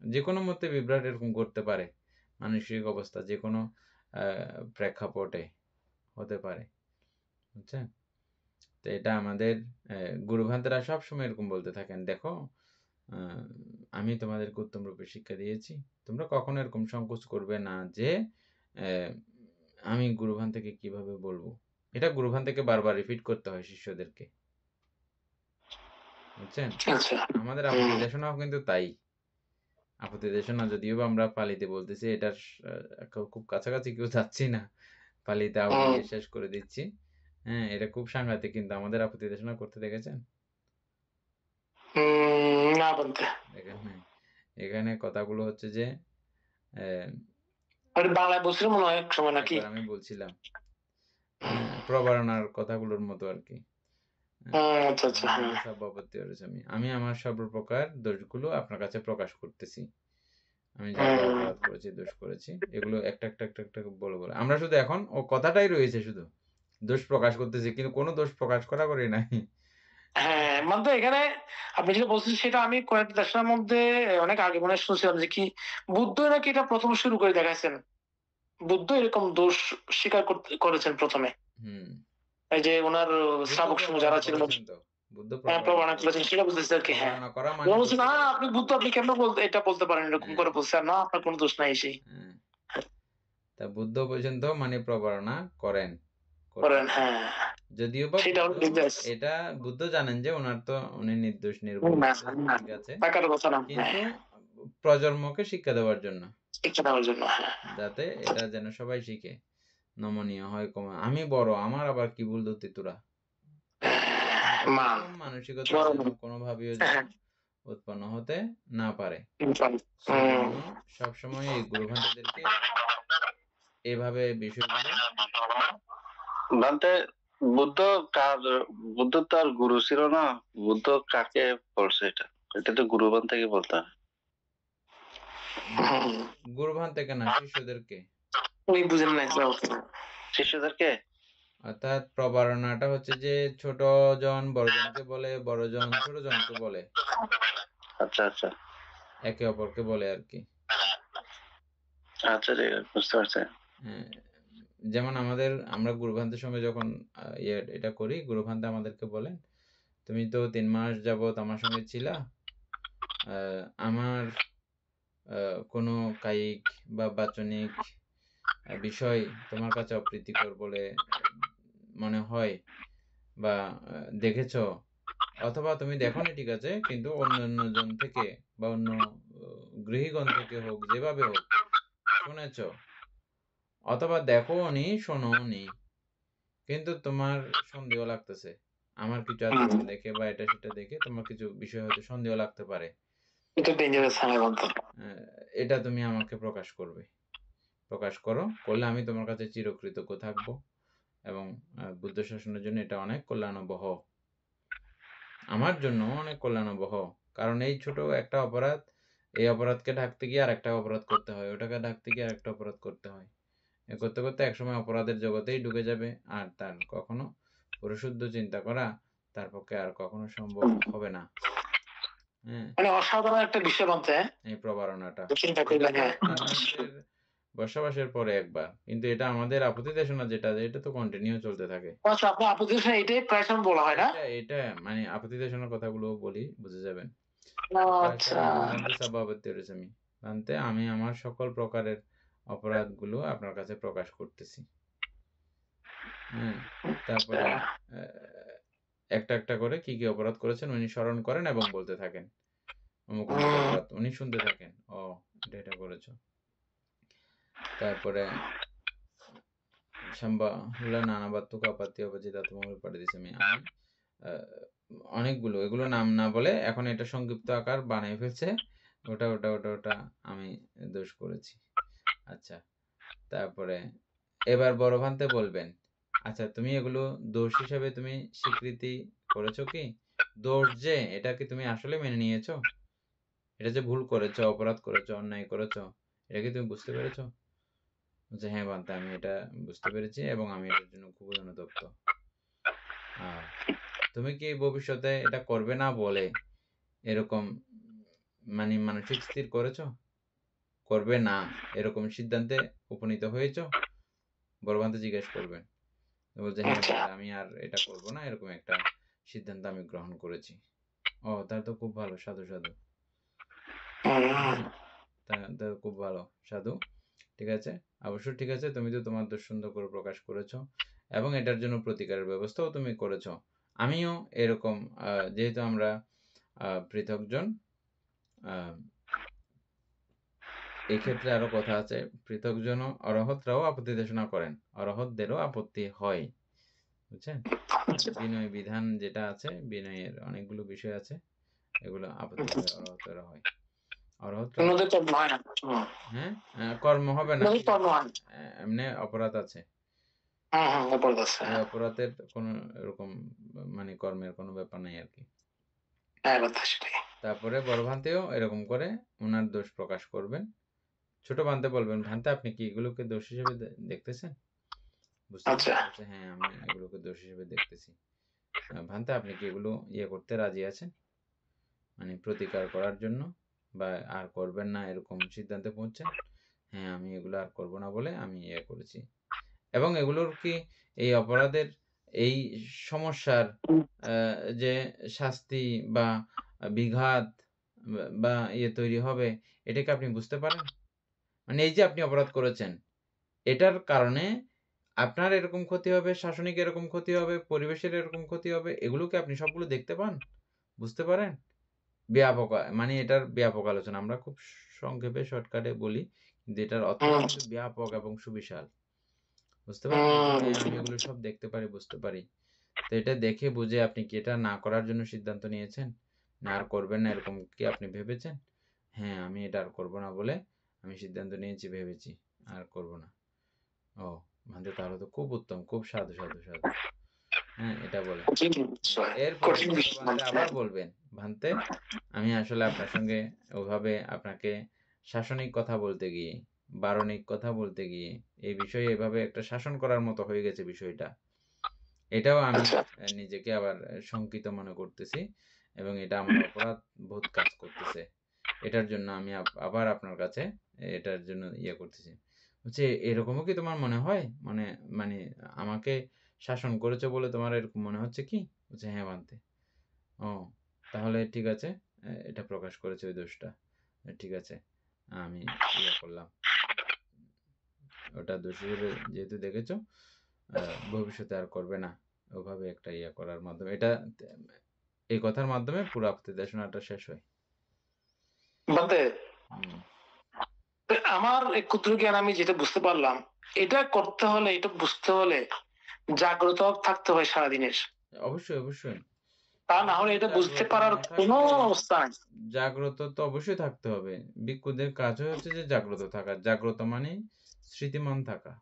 যে কোনো মতে বিভ্রাট এরকম করতে পারে, মানসিক অবস্থা যে কোনো প্রেক্ষাপটে হতে পারে, বুঝছেন? তো এটা আমাদের গুরুভান্তেরা সবসময় এরকম বলতে থাকেন, দেখো আমি তোমাদেরকে উত্তম রূপে শিক্ষা দিয়েছি, তোমরা কখনো এরকম সংকোচ করবে না যে আমি গুরুভান থেকে কিভাবে বলবো। এটা গুরুভান থেকে বারবার রিপিট করতে হয় শিষ্যদেরকে, বুঝছেন? আমাদের আপত্তি দেশনাও কিন্তু তাই। আপত্তি দেশনা যদিও আমরা পালিতে বলতেছি, এটার খুব কাছাকাছি কেউ যাচ্ছি না, পালিতে আহ্বান শেষ করে দিচ্ছি। হ্যাঁ, এটা খুব সাংঘাতিক, কিন্তু আমাদের আপত্তি দেশনা করতে দেখেছেন? না বলতে দেখেন নাই। এখানে কথাগুলো হচ্ছে যে বাংলায় বলছিল মনে হয় এক সময় নাকি, আমি বলছিলাম প্রবারণার কথাগুলোর মতো আর কি। আমি আমার সর্বপ্রকার দোষগুলো আপনার কাছে প্রকাশ করতেছি, আমি যা যা অপরাধ করেছি, দোষ করেছি, এগুলো একটা একটা একটা একটা বলে বলে আমরা শুধু এখন ও কথাটাই রয়েছে, শুধু দোষ প্রকাশ করতেছি, কিন্তু কোনো দোষ প্রকাশ করা করি নাই। হ্যাঁ, মানে এখানে আপনি যেটা বলছেন সেটা আমি কয়েক দশকের মধ্যে অনেক আগে মনে শুনছিলাম যে কি বুদ্ধ নাকি এটা প্রথম শুরু করে দেখাইছেন, বুদ্ধ এরকম দোষ স্বীকার করেছেন প্রথমে। এই যে ওনার শ্রাবক সমূহ যারা ছিলেন প্রমাণ করেছেন, সেটা বুঝতেছি আর কি। হ্যাঁ, বলছে না আপনি বুদ্ধ, আপনি কেন এটা বলতে পারেন, এরকম করে বলছে, না আপনার কোনো দোষ নাই সেই। তা বুদ্ধ পর্যন্ত মানে প্রতারণা করেন। হ্যাঁ, যদিও বা এটা বুদ্ধ জানেন যে ওনার তো উনি নির্দোষ নির্ভুল, ঠিক আছে, কিন্তু প্রজন্মকে শিক্ষা দেওয়ার জন্য, যাতে এটা যেন সবাই শিখে, নমনীয় হয়, আমি বড়, আমার আবার কি ভুল ধরতে তোরা, মানসিকতা কোনোভাবেই উৎপন্ন হতে না পারে। সবসময় এই গুরুভান্তিদেরকে এভাবে বিষয়গুলো ভান্তে বুদ্ধ বুদ্ধ তো আর গুরু ছিল না, বুদ্ধ কাকে বলছে এটা, এটা তো গুরুভান থেকে বলতে হয়। গুরুভান থেকে না, শিষ্যদেরকে। শিষ্যদেরকে অর্থাৎ প্রবারণাটা হচ্ছে যে ছোট জন বড় জনকে বলে, বড় জন ছোট জনকে বলে, আচ্ছা আচ্ছা, একে অপরকে বলে আর কি। আচ্ছা, বুঝতে পারছি। যেমন আমরা গুরুভান্তের সঙ্গে যখন এটা করি, গুরুভান্তে আমাদেরকে বলেন, তুমি তো 3 মাস যাবত আমার সঙ্গে ছিলা, আমার কোনো কায়িক বা বাচনিক বিষয় তোমার কাছে অপ্রীতিকর বলে মনে হয় বা দেখেছ, অথবা তুমি দেখোনি ঠিক আছে, কিন্তু অন্য জন থেকে বা অন্য গৃহীগণ থেকে হোক, যেভাবে হোক শুনেছ, অথবা দেখোনি শোনোনি, কিন্তু তোমার সন্দেহ লাগতেছে, আমার কিছু আচরণ দেখে বা এটা সেটা দেখে তোমার কিছু বিষয় হয়তো সন্দেহ লাগতে পারে, এটা তুমি আমাকে প্রকাশ করবে। প্রকাশ করলে আমি তোমার কাছে চিরকৃতজ্ঞ থাকব, এবং বুদ্ধ শাসনের জন্য এটা অনেক কল্যাণবহ, আমার জন্য অনেক কল্যাণবহ। কারণ এই ছোট একটা অপরাধ, এই অপরাধকে ঢাকতে গিয়ে আরেকটা অপরাধ করতে হয়, ওটাকে ঢাকতে গিয়ে আরেকটা অপরাধ করতে হয়, করতে করতে একসময় অপরাধের জগতেই ঢুকে যাবে, আর তার কখনো পরিশুদ্ধ চিন্তা করা তার পক্ষে আর কখনো সম্ভব হবে না। মানে অসাধারণ একটা বিষয় বলতে এই প্রবারণাটা চিন্তা করলেন। বসবাসের পরে একবার, কিন্তু এটা আমাদের আপত্তি দেশনা যেটা, এটা তো কন্টিনিউ চলতে থাকে। আচ্ছা, আপনার আপত্তি দেশনা এটাই প্রায়শন বলা হয় না? এটা মানে আপত্তি দেশনার কথাগুলো বলি, বুঝে যাবেন। আচ্ছা, আমি আমার সকল প্রকারের অপরাধগুলো আপনার কাছে প্রকাশ করতেছি। তারপরে একটা একটা করে কি কি অপরাধ করেছেন উনি স্মরণ করেন এবং বলতে থাকেন, অমুক অমুক অপরাধ উনি শুনতে থাকেন, ও এটা করেছো। তারপরে অনেকগুলো, এগুলো নাম না বলে এখন এটা সংক্ষিপ্ত আকার বানিয়ে ফেলছে, ওটা ওটা ওটা ওটা আমি দোষ করেছি। আচ্ছা, তারপরে এবার বড় ভান্তে বলবেন, আচ্ছা তুমি এগুলো দোষ হিসাবে তুমি স্বীকৃতি করেছো কি? দোষ যে, এটা কি তুমি আসলে মেনে নিয়েছো? এটা যে ভুল করেছো, অপরাধ করেছো, অন্যায় করেছো, এটা কি তুমি বুঝতে পেরেছো? বলছে, হ্যাঁ ভান্তে, আমি এটা বুঝতে পেরেছি এবং আমি এটার জন্য খুবই অনুতপ্ত। তুমি কি ভবিষ্যতে এটা করবে না বলে এরকম মানে মানসিক স্থির করেছো? করবে না এরকম সিদ্ধান্তে উপনীত হয়েছো? বড় ভান্তে জিজ্ঞেস করবেন। বলছে, হ্যাঁ আমি আর এটা করব না, এরকম একটা সিদ্ধান্ত আমি গ্রহণ করেছি। ও, তাহলে তো খুব ভালো, সাধু সাধু, তাহলে খুব ভালো সাধু, ঠিক আছে, অবশ্যই ঠিক আছে, তুমি তো তোমার দোষ সুন্দর করে প্রকাশ করেছো এবং এটার জন্য প্রতিকারের ব্যবস্থাও তুমি করেছো। আমিও এরকম, যেহেতু আমরা পৃথকজন, এই ক্ষেত্রে আরো কথা আছে, পৃথকজন অরহতরাও আপত্তি দেশনা করেন, অরহতদেরও আপত্তি হয়, বুঝছেন? বিনয় বিধান যেটা আছে, বিনয়ের অনেকগুলো বিষয় আছে, এগুলো আপত্তি হয়, অরহতরা হয়। হ্যাঁ, কর্ম হবে না, এমনি অপরাধ আছে, অপরাধের কোন এরকম মানে কর্মের কোনো ব্যাপার নাই আর কি। তারপরে বড় ভান্তেও এরকম করে ওনার দোষ প্রকাশ করবেন, ছোট ভান্তে বলবেন, ভান্তে আপনি কি এগুলোকে দোষ হিসেবে দেখতেছেন? হ্যাঁ, আমি এগুলোকে দোষ হিসেবে দেখতেছি। ভান্তে আপনি কি এগুলো করতে রাজি আছেন, মানে প্রতিকার করার জন্য, বা আর করবেন না এরকম সিদ্ধান্তে পৌঁছেন? হ্যাঁ, আমি এগুলো আর করব না বলে আমি করেছি, এবং এগুলোর কি এই অপরাধের এই সমস্যার যে শাস্তি বা বিঘাত বা তৈরি হবে, এটাকে আপনি বুঝতে পারেন? মানে এই যে আপনি অপরাধ করেছেন, এটার কারণে আপনার এরকম ক্ষতি হবে, শাসনিক এরকম ক্ষতি হবে, পরিবেশের এরকম ক্ষতি হবে, এগুলোকে আপনি সবগুলো দেখতে পান, বুঝতে পারেন? ব্যাপক, মানে এটার ব্যাপক আলোচনা আমরা খুব সংক্ষেপে শর্টকাটে বলি, কিন্তু এটার অর্থ কিন্তু ব্যাপক এবং সুবিশাল, বুঝতে পারছেন? আমি এগুলো সব দেখতে পারি, বুঝতে পারি। তো এটা দেখে বুঝে আপনি কি এটা না করার জন্য সিদ্ধান্ত নিয়েছেন, না আর করবেন না এরকম কি আপনি ভেবেছেন? হ্যাঁ, আমি এটা আর করব না বলে আমি সিদ্ধান্ত নিয়েছি, ভেবেছি আর করব না। ও ভান্তে, তাহলে তো খুব উত্তম, খুব সাধু সাধু সাধু। হ্যাঁ, এটা বলে এরপরে আবার বলবেন, ভান্তে আমি আসলে আপনার সঙ্গে ওভাবে আপনাকে শাসনিক কথা বলতে গিয়ে, বারণিক কথা বলতে গিয়ে এই বিষয়ে এভাবে একটা শাসন করার মতো হয়ে গেছে বিষয়টা, এটাও আমি নিজেকে আবার শঙ্কিত মনে করতেছি, এবং এটা আমার অপরাধ বোধ কাজ করতেছে, এটার জন্য আমি আবার আপনার কাছে এটার জন্য করতেছি। হচ্ছে এরকমও কি তোমার মনে হয়? মানে মানে আমাকে শাসন করেছো বলে তোমার এরকম মনে হচ্ছে কি? বলছে হ্যাঁ বান্তে। ও তাহলে ঠিক আছে, এটা প্রকাশ করেছে ওই দোষটা। ঠিক আছে, আমি ইয়ে করলাম, ওটা দোষী বলে যেহেতু দেখেছো, ভবিষ্যতে আর করবে না। ওভাবে একটা ইয়ে করার মাধ্যমে এটা, এই কথার মাধ্যমে পুরো আপত্তি দেশনাটা শেষ হয়। বাদে হুম, আমার এই ক্ষুদ্র জ্ঞান আমি যেটা বুঝতে পারলাম, এটা করতে হলে, এটা বুঝতে হলে জাগ্রত থাকতে হয় সারাদিনের। অবশ্যই অবশ্যই। তা না হলে সারাদিনে এটা বুঝতে জাগ্রত পারার না কোনো থাকলে, অবস্থা নাই। জাগ্রত তো অবশ্যই থাকতে হবে। ভিক্ষুদের কাজই হচ্ছে যে জাগ্রত থাকা। জাগ্রত মানে স্মৃতিমান থাকা,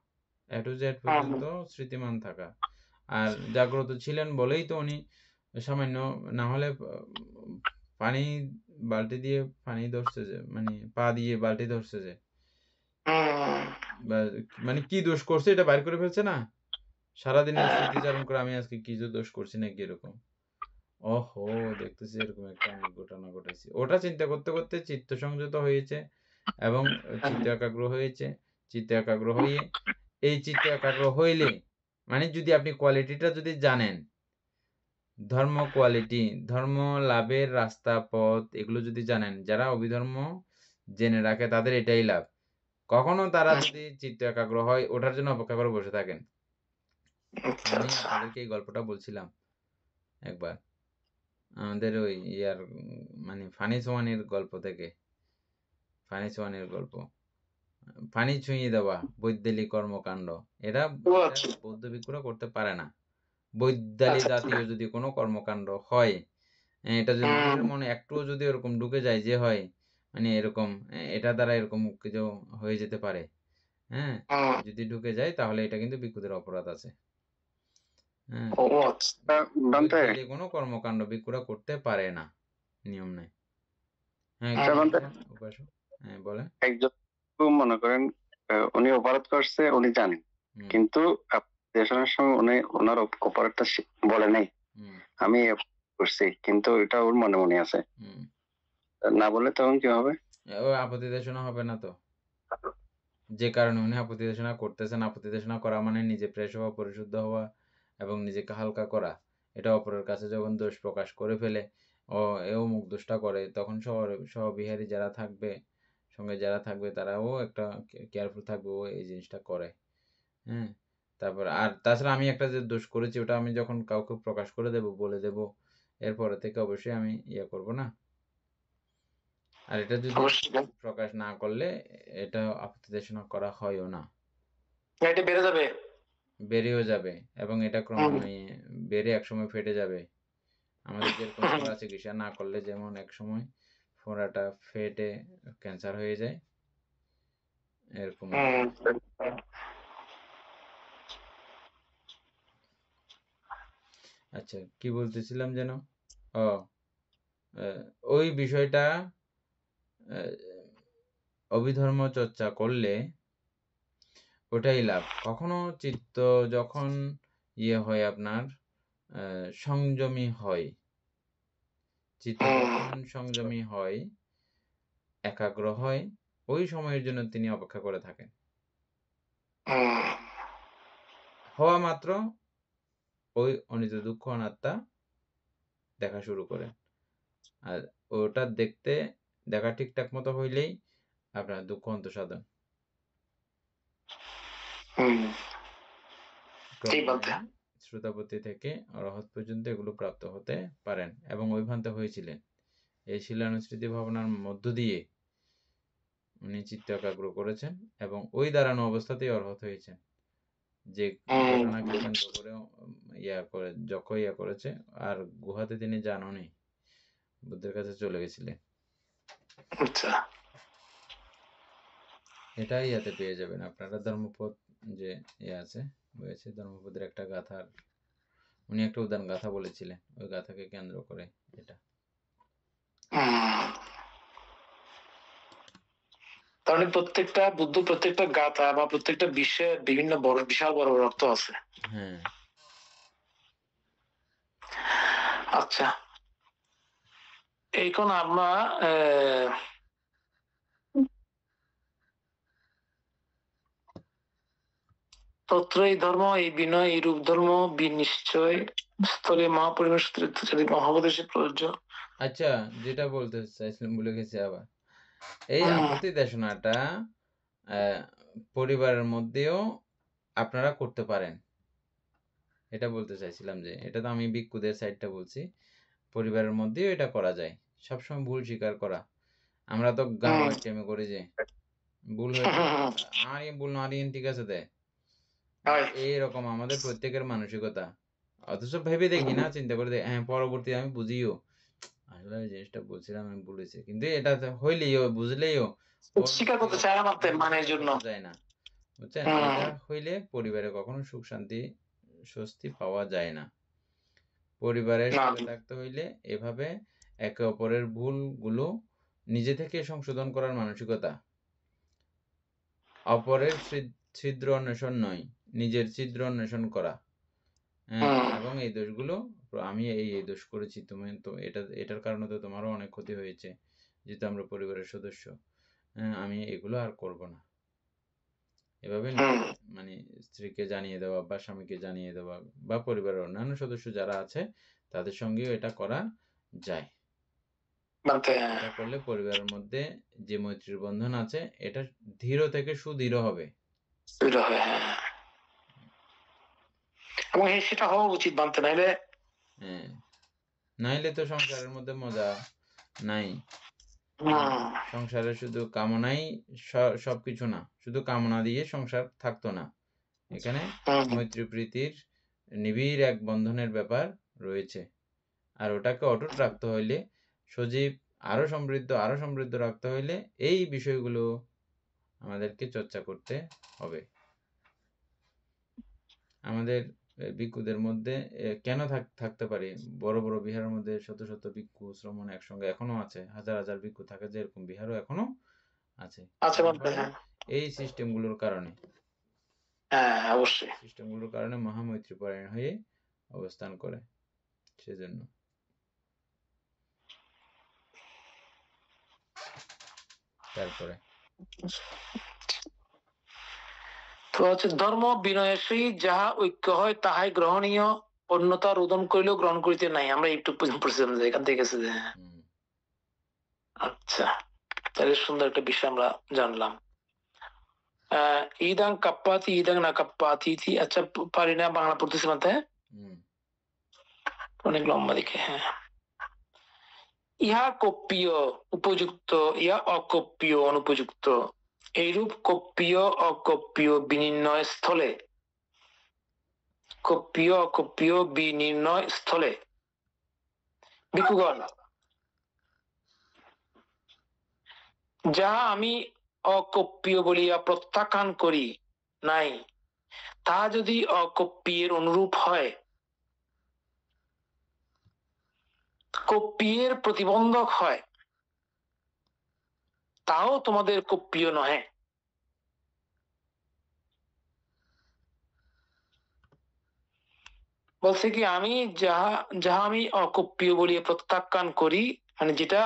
এ টু জেড হুম, পর্যন্ত স্মৃতিমান থাকা। আর জাগ্রত ছিলেন বলেই তো উনি সামান্য, না হলে পানি, বালতি দিয়ে পানি ধরছে যে, মানে পা দিয়ে বালতি ধরছে যে, হুম, বা মানে কি দোষ করছে এটা বাইর করে ফেলছে না, সারাদিনের স্মৃতিচারণ করে আমি আজকে কি দোষ করছি নাকি এরকম। ওহো, দেখতেছি এরকম একটা আমি ঘটনা ঘটাইছি। ওটা চিন্তা করতে করতে চিত্ত সংযত হয়েছে এবং চিত্ত একাগ্র হয়েছে। চিত্ত একাগ্র হয়ে, এই চিত্ত একাগ্র হইলে মানে যদি আপনি কোয়ালিটিটা যদি জানেন, ধর্ম কোয়ালিটি, ধর্ম লাভের রাস্তা পথ এগুলো যদি জানেন, যারা অভিধর্ম জেনে রাখে তাদের এটাই লাভ। কখনো তারা যদি চিত্ত একাগ্র হয় ওটার জন্য অপেক্ষা করে বসে থাকেন। আচ্ছা আমি আচ্ছা। আপনাদেরকে এই গল্পটা বলছিলাম একবার, আমাদের ওই ইয়ার মানে ফানি সোয়ানির গল্প থেকে, ফানি সোয়ানির গল্প, পানি ছুঁয়ে দেওয়া বৈদ্যালিক কর্মকাণ্ড। এটা ও এটা আচ্ছা বৌদ্ধ ভিক্ষুরা করতে পারে না। বৈদ্যালি আচ্ছা। জাতীয় যদি কোনো কর্মকাণ্ড হয়, এটা যদি হুম, মানুষের মনে একটুও যদি এরকম ঢুকে যায় যে হয়, মানে এরকম এটা দ্বারা এরকম কিছু হয়ে যেতে পারে, হ্যাঁ, হুম, যদি ঢুকে যায় তাহলে এটা কিন্তু ভিক্ষুদের অপরাধ আছে। হ্যাঁ, ও আচ্ছা। বান্তে বৈদ্যালিক কোনো কর্মকাণ্ড ভিক্ষুরা করতে পারে না, নিয়ম নেই। হ্যাঁ, কি হুম, বান্তে বলছেন উপাসক? হ্যাঁ বলেন। একজন মনে করেন উনি অপরাধ করছে উনি জানেন, হুম কিন্তু দেশনের সময় উনি ওনার অপরাধটা বলে নাই, হুম আমি এ করছি, কিন্তু এটা ওর মনে মনে আছে, হুম। না বলে তখন কি হবে? ও আপত্তি দেশনা হবে না তো। যে কারণে উনি আপত্তি দেশনা করতেছেন, আপত্তি দেশনা করা মানে নিজে ফ্রেশ হওয়া, পরিশুদ্ধ হওয়া এবং নিজেকে হালকা করা। এটা অপরের কাছে যখন দোষ প্রকাশ করে ফেলে, ও এও মুখ দোষটা করে, তখন সহবিহারী যারা থাকবে, সঙ্গে যারা থাকবে তারাও একটা কেয়ারফুল থাকবে, ও এই জিনিসটা করে। হ্যাঁ, তারপর আর তাছাড়া আমি একটা যে দোষ করেছি ওটা আমি যখন কাউকে প্রকাশ করে দেব, বলে দেব, এরপরে থেকে অবশ্যই আমি ইয়ে করব না। আর এটা যদি অবশ্যই প্রকাশ না করলে এটা আপত্তি দেশনা করা হয়ও না, এটা বেড়ে যাবে। বেড়েও যাবে এবং এটা হুম, বেড়ে একসময় ফেটে যাবে। আমাদের যেরকম হুম, ফোঁড়া চিকিৎসা না করলে যেমন একসময় ফোঁড়াটা ফেটে ক্যান্সার হয়ে যায়, এরকমও হবে। হুম। আচ্ছা, কি বলতেছিলাম যেন? ও, ওই বিষয়টা, আহ, অভিধর্ম চর্চা করলে ওটাই লাভ। কখনো চিত্ত যখন ইয়ে হয় আপনার, সংযমী হয়, চিত্ত যখন সংযমী হয়, একাগ্র হয়, ওই সময়ের জন্য তিনি অপেক্ষা করে থাকেন। হওয়া মাত্র ওই অনিত্য দুঃখ অনাত্মা দেখা শুরু করেন। আর ওটা দেখা ঠিকঠাক মতো হইলেই আপনার দুঃখ অন্তঃসাধন ঠিক ক্রমান্বয়ে বলতে। শ্রোতাপতি থেকে অরহত পর্যন্ত এগুলো প্রাপ্ত হতে পারেন এবং ওইভান্ত হয়েছিলেন। এই শিলানুসৃতি ভাবনার মধ্য দিয়ে উনি চিত্ত একাগ্র করেছেন এবং ওই দাঁড়ানো অবস্থাতেই অরহত হয়েছেন। যে ঘটনাকে কেন্দ্র করে ইয়া করেছে, আর গুহাতে তিনি যাননি, বুদ্ধের কাছে চলে গেছিলেন। আচ্ছা। এটাই ইয়াতে পেয়ে যাবেন আপনারা, ধর্মপদ যে ইয়ে আছে, বলেছে ধর্মপদের একটা গাথার, উনি একটা উদাহরণ গাথা বলেছিলেন, ওই গাথাকে কেন্দ্র করে এটা। তাহলে প্রত্যেকটা বুদ্ধ, প্রত্যেকটা গাথা বা প্রত্যেকটা বিশ্বের বিভিন্ন বড় বিশাল বড় বড় অর্থ আছে। হ্যাঁ, আচ্ছা, এখন আমরা তত্র এই ধর্ম, এই বিনয়, এই রূপ ধর্ম বিনিশ্চয় স্থলে মহাপরিবেশ সূত্রে মহাপদেশে প্রযোজ্য। আচ্ছা, যেটা বলতে চাইছিলাম ভুলে গেছি আবার। এই আপত্তি দেশনাটা পরিবারের মধ্যেও আপনারা করতে পারেন, এটা বলতে চাইছিলাম। যে এটা তো আমি ভিক্ষুদের সাইডটা বলছি, পরিবারের মধ্যেও এটা করা যায়। সবসময় ভুল স্বীকার করা। আমরা তো গাওয়ার টাইমে করি যে ভুল হয়েছে, আর ভুল না দিন, ঠিক আছে দে, এইরকম আমাদের প্রত্যেকের মানসিকতা। অথচ ভেবে দেখি না, চিন্তা করে দেখি, হ্যাঁ পরবর্তী আমি বুঝিও আসলে জিনিসটা বলছিলাম, আমি বলেছি, কিন্তু এটা হইলেও বুঝলেও স্বীকার করতে চায় না, মানের জন্য যায় না, বুঝছেন? এটা হইলে পরিবারে কখনো সুখ শান্তি স্বস্তি পাওয়া যায় না। পরিবারের সাথে থাকতে হইলে এভাবে একে অপরের ভুলগুলো নিজে থেকে সংশোধন করার মানসিকতা, অপরের ছিদ্র অন্বেষণ নয়, নিজের ছিদ্র অন্বেষণ করা। এবং এই দোষগুলো, আমি এই দোষ করেছি, তুমি তো এটার কারণে তো তোমারও অনেক ক্ষতি হয়েছে, যেহেতু আমরা পরিবারের সদস্য, আমি এগুলো আর করব না, এভাবে মানে স্ত্রীকে জানিয়ে দেওয়া বা স্বামীকে জানিয়ে দেওয়া বা পরিবারের অন্যান্য সদস্য যারা আছে তাদের সঙ্গেও এটা করা যায়। এটা করলে পরিবারের মধ্যে যে মৈত্রীর বন্ধন আছে এটা দৃঢ় থেকে সুদৃঢ় হবে। এবং সেটা হওয়া উচিত, মানতে নাইলে নাইলে তো সংসারের মধ্যে মজা নাই। সংসারে শুধু কামনাই সবকিছু না, শুধু কামনা দিয়ে সংসার থাকতো না, এখানে মৈত্রী প্রীতির নিবিড় এক বন্ধনের ব্যাপার রয়েছে। আর ওটাকে অটুট রাখতে হইলে, সজীব আরো সমৃদ্ধ রাখতে হইলে এই বিষয়গুলো আমাদেরকে চর্চা করতে হবে। আমাদের ভিক্ষুদের মধ্যে কেন থাকতে পারে, বড় বড় বিহারের মধ্যে শত শত ভিক্ষু শ্রমণ একসঙ্গে এখনো আছে, হাজার হাজার ভিক্ষু থাকে, যে এরকম বিহারও এখনো আছে এই সিস্টেমগুলোর কারণে। অবশ্যই সিস্টেমগুলোর কারণে মহামৈত্রী পরায়ণ হয়ে অবস্থান করে, সেজন্য। তারপরে তো হচ্ছে ধর্ম বিনয়ের সহিত যাহা ঐক্য হয় তাহাই গ্রহণীয়, অন্যতা রোদন করিলেও গ্রহণ করিতে নাই। আমরা একটু পড়ছিলাম যে এখান থেকে। আচ্ছা, তাহলে সুন্দর একটা বিষয় আমরা জানলাম। ইদাং কাপ্পাতি ইদাং না কাপ্পাতি। আচ্ছা, পারি না বাংলা পড়তেছিলাম, তাই অনেক লম্বা দিকে। হ্যাঁ, ইহা কপ্পীয় উপযুক্ত, ইহা অকপ্পীয় অনুপযুক্ত। এইরূপ কপ্পীয় অকপ্পীয় বিনির্ণয় স্থলে, কপ্পীয় অকপ্পীয় বিনির্ণয় স্থলে ভিক্ষুগণ, যাহা আমি অকপ্পীয় বলিয়া প্রত্যাখ্যান করি নাই, তাহা যদি অকপ্পীয়ের অনুরূপ হয়, কপ্পীয়ের প্রতিবন্ধক হয়, তাও তোমাদের কপ্পীয় নহে। বলছে কি, আমি যাহা আমি অকপ্পীয় বলিয়া প্রত্যাখ্যান করি, মানে যেটা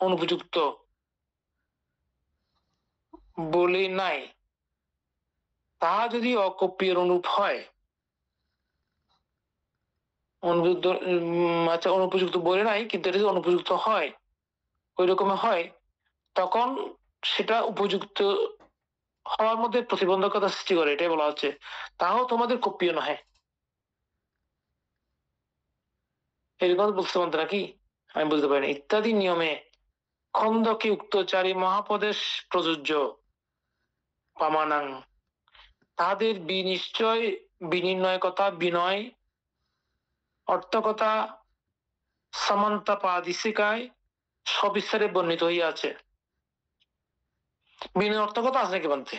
অনুপযুক্ত বলি নাই, তাহা যদি অকপ্পীয়ের অনুরূপ হয়, আচ্ছা অনুপযুক্ত বলে নাই, কিন্তু এটা যদি অনুপযুক্ত হয়, ওই রকম হয়, তখন সেটা উপযুক্ত হওয়ার মধ্যে প্রতিবন্ধকতা সৃষ্টি করে, এটাই বলা হচ্ছে। তাও তোমাদের কপ্পীয় নহে। এরকম বুঝতে পারতো নাকি, আমি বুঝতে পারিনি। ইত্যাদি নিয়মে খন্দকে উক্তচারী মহাপদেশ প্রযোজ্য পামানাং, তাদের বিনিশ্চয় বিনির্ণয় কথা বিনয় অর্থকথা সামান্তাপাদিশিকায় সবিস্তারে বর্ণিত হইয়াছে। বিনয় অর্থকথা আছে নাকি বলতে?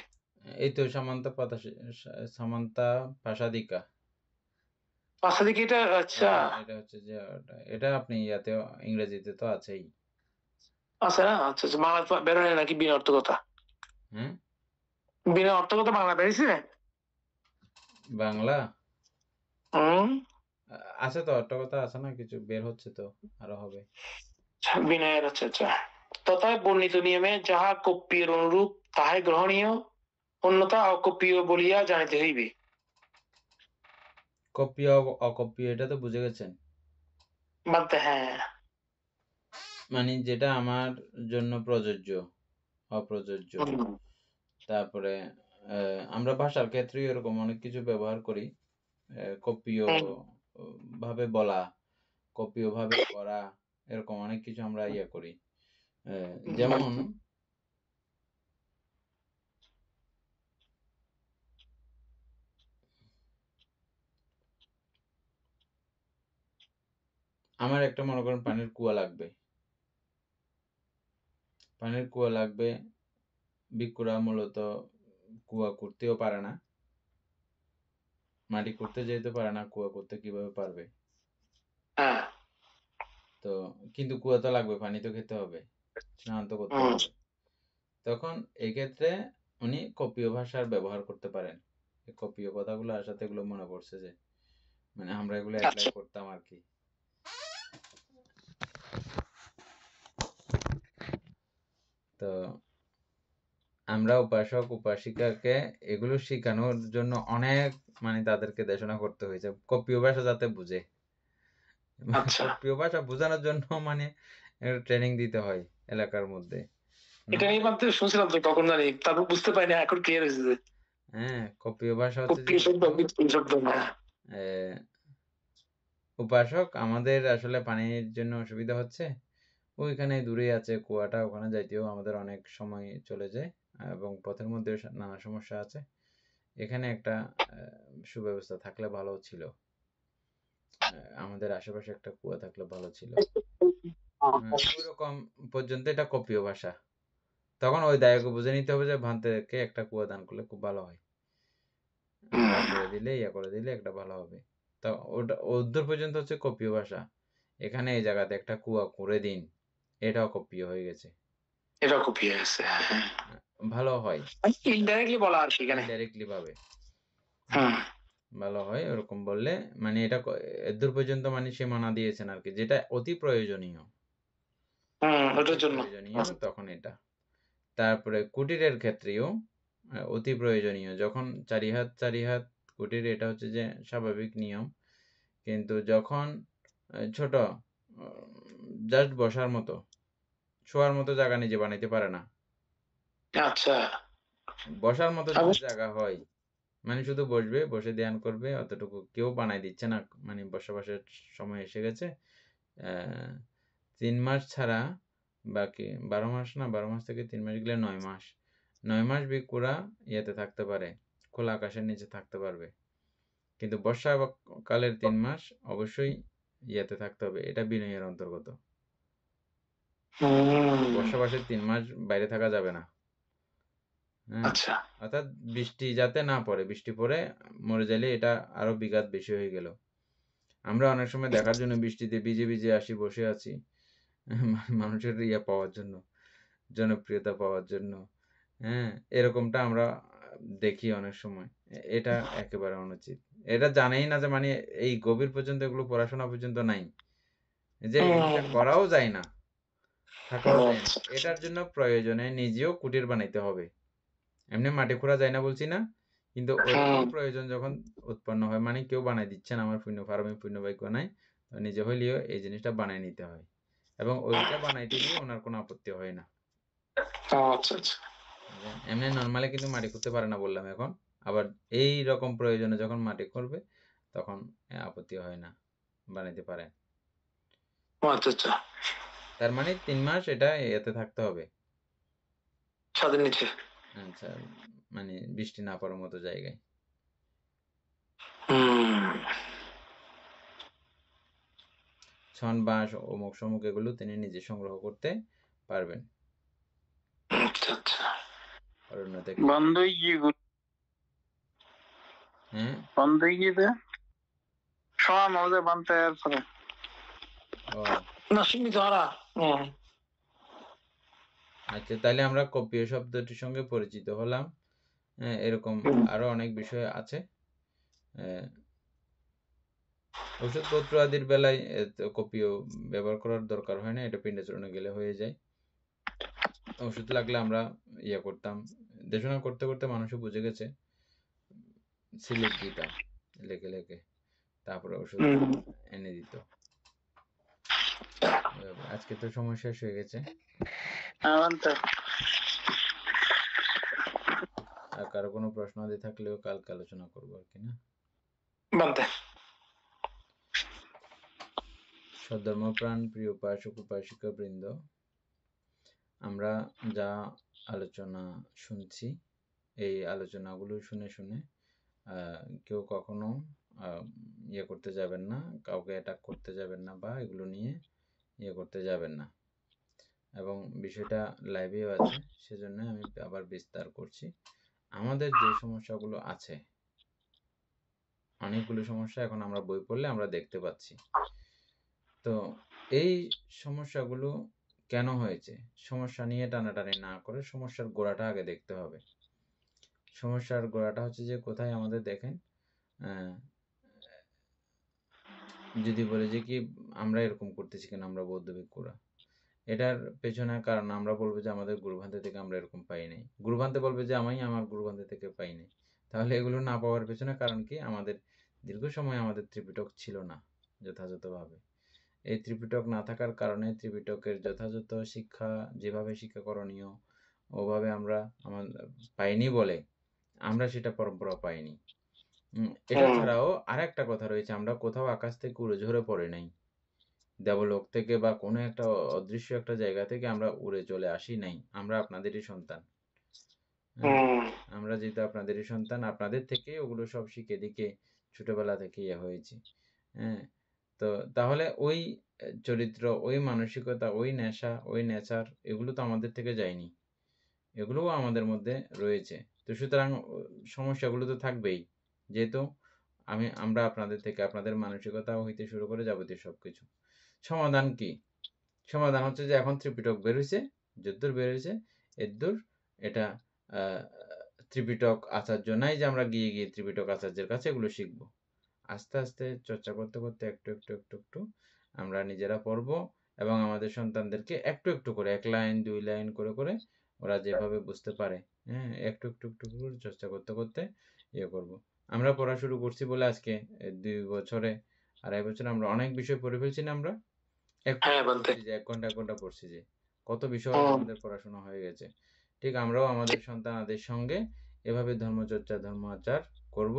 এই তো সামান্তা পাশাদিকা। পাশাদিকা এটা? আচ্ছা, এটা হচ্ছে যে এটা আপনি ইয়াতে ইংরেজিতে তো আছেই, আছে না? আচ্ছা, বাংলা বেরোয় নাকি বিনয় অর্থকথা? বিনয় অর্থকথা বাংলা বেরিয়েছে? বাংলা আছে তো, অর্থকথা আছে না, কিছু বের হচ্ছে তো, আরো হবে বিনয়ের। আচ্ছা আচ্ছা। তথায় বর্ণিত নিয়মে যাহা কপ্পীয়ের অনুরূপ তাহাই গ্রহণীয়, অন্যথা অকপ্পীয় বলিয়া জানিতে হইবে। কপিয় অকপিয় এটা তো বুঝে গেছেন। বানতে, হ্যাঁ। মানে যেটা আমার জন্য প্রযোজ্য, অপ্রযোজ্য। হুম, তারপরে আমরা ভাষার ক্ষেত্রেও এরকম অনেক কিছু ব্যবহার করি। কপিয় হুম, ভাবে বলা, কপিয় ভাবে করা, এরকম অনেক কিছু আমরা ইয়ে করি। যেমন আমার একটা মনে করেন পানির কুয়া লাগবে। পানির কুয়া লাগবে, ভিক্ষুরা মূলত কুয়া করতেও পারে না, মাটি করতে যেতে পারে না, কুয়া করতে কিভাবে পারবে? হ্যাঁ, তো কিন্তু কুয়া তো লাগবে, পানি তো খেতে হবে, স্নান তো করতে হুম, হবে। তখন এক্ষেত্রে উনি কপিয় ভাষার ব্যবহার করতে পারেন। এই কপিয় কথাগুলো আসাতে এগুলো মনে পড়ছে যে মানে আমরা এগুলো অ্যাপ্লাই আচ্ছা, করতাম আর কি। তো আমরা উপাসক উপাসিকাকে এগুলো শেখানোর জন্য অনেক মানে তাদেরকে দেশনা করতে হয়েছে কপিয় ভাষা যাতে বুঝে। আচ্ছা। কপিয় ভাষা বোঝানোর জন্য মানে ট্রেনিং দিতে হয় এলাকার মধ্যে। এটা নিয়ে নাহলে মাত্র শুনছিলাম তো কখন জানি, তারপর বুঝতে পারিনি, এখন ক্লিয়ার হয়েছে যে হ্যাঁ, কপিয় ভাষা খুব হচ্ছে যে প্রিয় শব্দ, এরকম, প্রিয় শব্দ না। উপাসক আমাদের আসলে পানির জন্য অসুবিধা হচ্ছে, ওইখানে দূরে আছে কুয়াটা, ওখানে যাইতেও আমাদের অনেক সময় চলে যায় এবং পথের মধ্যে নানা সমস্যা আছে। এখানে একটা সুব্যবস্থা থাকলে ভালো ছিল, আমাদের আশেপাশে একটা কুয়া থাকলে ভালো ছিল। ওইরকম পর্যন্ত এটা কপিয় ভাষা। তখন ওই দায়কে বুঝে নিতে হবে যে ভান্তেকে একটা কুয়া দান করলে খুব ভালো হয়, দান করে দিলে ইয়া করে দিলে একটা ভালো হবে। তো ওটা উত্তর পর্যন্ত হচ্ছে কপিয় ভাষা। এখানে এই জায়গাতে একটা কুয়া করে দিন, এটাও কপিয় হয়ে গেছে। এটা খুব ইয়ে আছে, ভালো হয় ইনডাইরেক্টলি বলা আর কি এখানে। ইনডাইরেক্টলি ভাবে। হুম, ভালো হয় ওরকম বললে, মানে এটা এদূর পর্যন্ত মানে সীমানা দিয়েছেন আর কি, যেটা অতি প্রয়োজনীয়, অতি ওটার জন্য। প্রয়োজনীয় তখন এটা। তারপরে কুটিরের ক্ষেত্রেও অতি প্রয়োজনীয়, যখন চারি হাত কুটির, এটা হচ্ছে যে স্বাভাবিক নিয়ম। কিন্তু যখন ছোট জাস্ট বসার মতো, শোয়ার মতো জায়গা নিজে বানাইতে পারে না, আচ্ছা, বসার মতো যদি জায়গা হয়, মানে শুধু বসবে, বসে ধ্যান করবে, অতটুকু কেউ বানাই দিচ্ছে না, মানে বসবাসের সময় এসে গেছে। ৩ মাস ছাড়া বাকি ১২ মাস, না ১২ মাস থেকে ৩ মাস গেলে ৯ মাস, ৯ মাস ভিক্ষুরা ইয়েতে থাকতে পারে, খোলা আকাশের নিচে থাকতে পারবে। কিন্তু বর্ষাকালের ৩ মাস অবশ্যই ইয়েতে থাকতে হবে, এটা বিনয়ের অন্তর্গত। বর্ষাবাসের ৩ মাস বাইরে থাকা যাবে না। হ্যাঁ, আচ্ছা, অর্থাৎ বৃষ্টি যাতে না পড়ে, বৃষ্টি পড়ে মরে যাইলে এটা আরো বিঘাত বেশি হয়ে গেল। আমরা অনেক সময় দেখার জন্য বৃষ্টিতে ভিজে ভিজে আসি, বসে আছি মানুষের ইয়ে পাওয়ার জন্য, জনপ্রিয়তা পাওয়ার জন্য। হ্যাঁ, এরকমটা আমরা দেখি অনেক সময়। এটা একেবারে অনুচিত। এটা জানেই না যে মানে এই গভীর পর্যন্ত এগুলো পড়াশোনা পর্যন্ত নাই, যে এই জিনিসটা করাও যায় না, থাকাও যায় না। এটার জন্য প্রয়োজনে নিজেও কুটির বানাইতে হবে। এমনি মাটি খোঁড়া যায় না বলছি না, কিন্তু ওইরকম প্রয়োজন যখন উৎপন্ন হয়, মানে কেউ বানাই দিচ্ছে না, আমার ফার্মে পুণ্য বাক্য নাই, তো নিজে হইলেও এই জিনিসটা বানাই নিতে হয়, এবং ওইটা বানাইতে গিয়ে ওনার কোনো আপত্তি হয় না। আচ্ছা, আচ্ছা। এমনি নর্মালি কিন্তু মাটি করতে পারে না বললাম এখন, আবার এই রকম প্রয়োজনে যখন মাটি করবে তখন আপত্তি হয় না, বানাইতে পারে। আচ্ছা, আচ্ছা। তার মানে ৩ মাস এটা এতে থাকতে হবে, ছাদের নিচে। আচ্ছা, মানে বৃষ্টি না পড়ার মতো জায়গায়। ছন, বাঁশ, অমুক সমুক এগুলো তিনি নিজে সংগ্রহ করতে পারবেন আচ্ছা, আচ্ছা। অরণ্য থেকে। বন্ধই গিয়ে হ্যাঁ, বন্ধই গিয়ে সময় মজা বানতে এরপরে ও না, সীমিত হারা। আচ্ছা, তাহলে আমরা কপিয় শব্দটির সঙ্গে পরিচিত হলাম। এরকম আরো অনেক বিষয় আছে। ওষুধপত্র আদির বেলায় কপিও ব্যবহার করার দরকার হয় না, এটা পিণ্ডাচরণে গেলে হয়ে যায়। ওষুধ লাগলে আমরা ইয়ে করতাম, দেশনা করতে করতে মানুষও বুঝে গেছে, সিলিপ দিতাম লেখে লেখে, তারপরে ওষুধ হুম। এনে দিত। আজকে তো সময় শেষ হয়ে গেছে, আর কারো কোনো প্রশ্ন আদি থাকলেও কালকে আলোচনা করবো আর কি, না? বানতে সদ্ধর্মপ্রাণ প্রিয় উপাসক উপাসিকা বৃন্দ, আমরা যা আলোচনা শুনছি, এই আলোচনাগুলো শুনে শুনে কেউ কখনো ইয়ে করতে যাবেন না, কাউকে অ্যাটাক করতে যাবেন না, বা এগুলো নিয়ে ইয়ে করতে যাবেন না। এবং বিষয়টা লাইভেও আছে, সেজন্য আমি আবার বিস্তার করছি। আমাদের যে সমস্যাগুলো আছে, অনেকগুলো সমস্যা এখন আমরা বই পড়লে আমরা দেখতে পাচ্ছি। তো এই সমস্যাগুলো কেন হয়েছে, সমস্যা নিয়ে টানাটানি না করে সমস্যার গোড়াটা আগে দেখতে হবে। সমস্যার গোড়াটা হচ্ছে যে কোথায় আমাদের দেখেন, যদি বলে যে কি আমরা এরকম করতেছি কেন, আমরা বৌদ্ধ ভিক্ষুরা, এটার পেছনে কারণ আমরা বলবো যে আমাদের গুরুভান্তে থেকে আমরা এরকম পাই নাই। গুরুভান্তে বলবে যে আমি আমার গুরুভান্তে থেকে পাই নাই। তাহলে এগুলো না পাওয়ার পেছনে কারণ কি, আমাদের দীর্ঘ সময় আমাদের ত্রিপিটক ছিল না যথাযথভাবে। এই ত্রিপিটক না থাকার কারণে ত্রিপিটকের যথাযথ শিক্ষা, যেভাবে শিক্ষা করণীয় ওভাবে আমরা পাইনি বলে আমরা সেটা পরম্পরা পাইনি। এটা ছাড়াও আরেকটা কথা রয়েছে, আমরা কোথাও আকাশ থেকে উড়ে ঝরে পড়ে নাই, দেবলোক থেকে বা কোনো একটা অদৃশ্য একটা জায়গা থেকে আমরা উড়ে চলে আসি নাই। আমরা আপনাদেরই সন্তান। আমরা যেহেতু আপনাদেরই সন্তান, আপনাদের থেকে ওগুলো সব শিখে দিকে ছোটবেলা থেকে ইয়ে হয়েছি। হ্যাঁ, তো তাহলে ওই চরিত্র, ওই মানসিকতা, ওই নেশা, ওই নেচার, এগুলো তো আমাদের থেকে যায়নি, এগুলোও আমাদের মধ্যে রয়েছে। তো সুতরাং সমস্যাগুলো তো থাকবেই, যেহেতু আমরা আপনাদের থেকে, আপনাদের মানসিকতা হইতে শুরু করে যাবতীয় সবকিছু। সমাধান কি? সমাধান হচ্ছে যে এখন ত্রিপিটক বের হয়েছে, যদ্দূর বের হয়েছে এদ্দূর এটা ত্রিপিটক আচার্য নাই যে আমরা গিয়ে গিয়ে ত্রিপিটক আচার্যের কাছে এগুলো শিখবো। আস্তে আস্তে চর্চা করতে করতে একটু একটু একটু একটু আমরা নিজেরা পড়বো, এবং আমাদের সন্তানদেরকে একটু একটু করে 1 লাইন 2 লাইন করে করে ওরা যেভাবে বুঝতে পারে, হ্যাঁ, একটু একটু একটু করে চর্চা করতে করতে ইয়ে করবো। আমরা পড়া শুরু করছি বলে আজকে 2 বছরে 2.5 বছরে আমরা অনেক বিষয় পড়ে ফেলছি না। আমরা এক ঘন্টা 1 ঘন্টা পড়ছি, যে কত বিষয় আমাদের পড়াশোনা হয়ে গেছে। ঠিক আমরাও আমাদের সন্তানদের সঙ্গে এভাবে ধর্মচর্চা, ধর্ম আচার করব,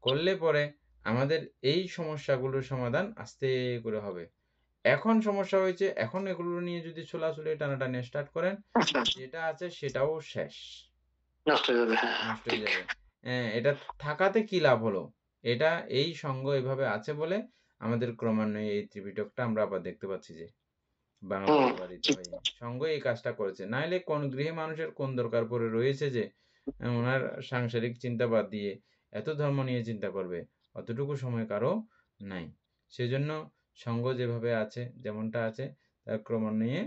করলে পরে আমাদের এই সমস্যাগুলোর সমাধান আস্তে করে হবে। এখন সমস্যা হয়েছে, এখন এগুলো নিয়ে যদি ছোলাছুলি টানাটানি স্টার্ট করেন, যেটা আছে সেটাও শেষ, নষ্ট হয়ে যাবে। এটা থাকাতে কি লাভ হলো? এটা এই সঙ্গ এভাবে আছে বলে আমাদের ক্রমান্বয়ে এই ত্রিপিটকটা আমরা আবার দেখতে পাচ্ছি যে বাংলা অনুবাদিত হয়ে। সঙ্গ এই কাজটা করেছে, নাইলে কোন গৃহে মানুষের কোন দরকার পড়ে রয়েছে যে ওনার সাংসারিক চিন্তা বাদ দিয়ে এত ধর্ম নিয়ে চিন্তা করবে, অতটুকু সময় কারো নাই। সেজন্য সঙ্গ যেভাবে আছে, যেমনটা আছে, তার ক্রমান্বয়ে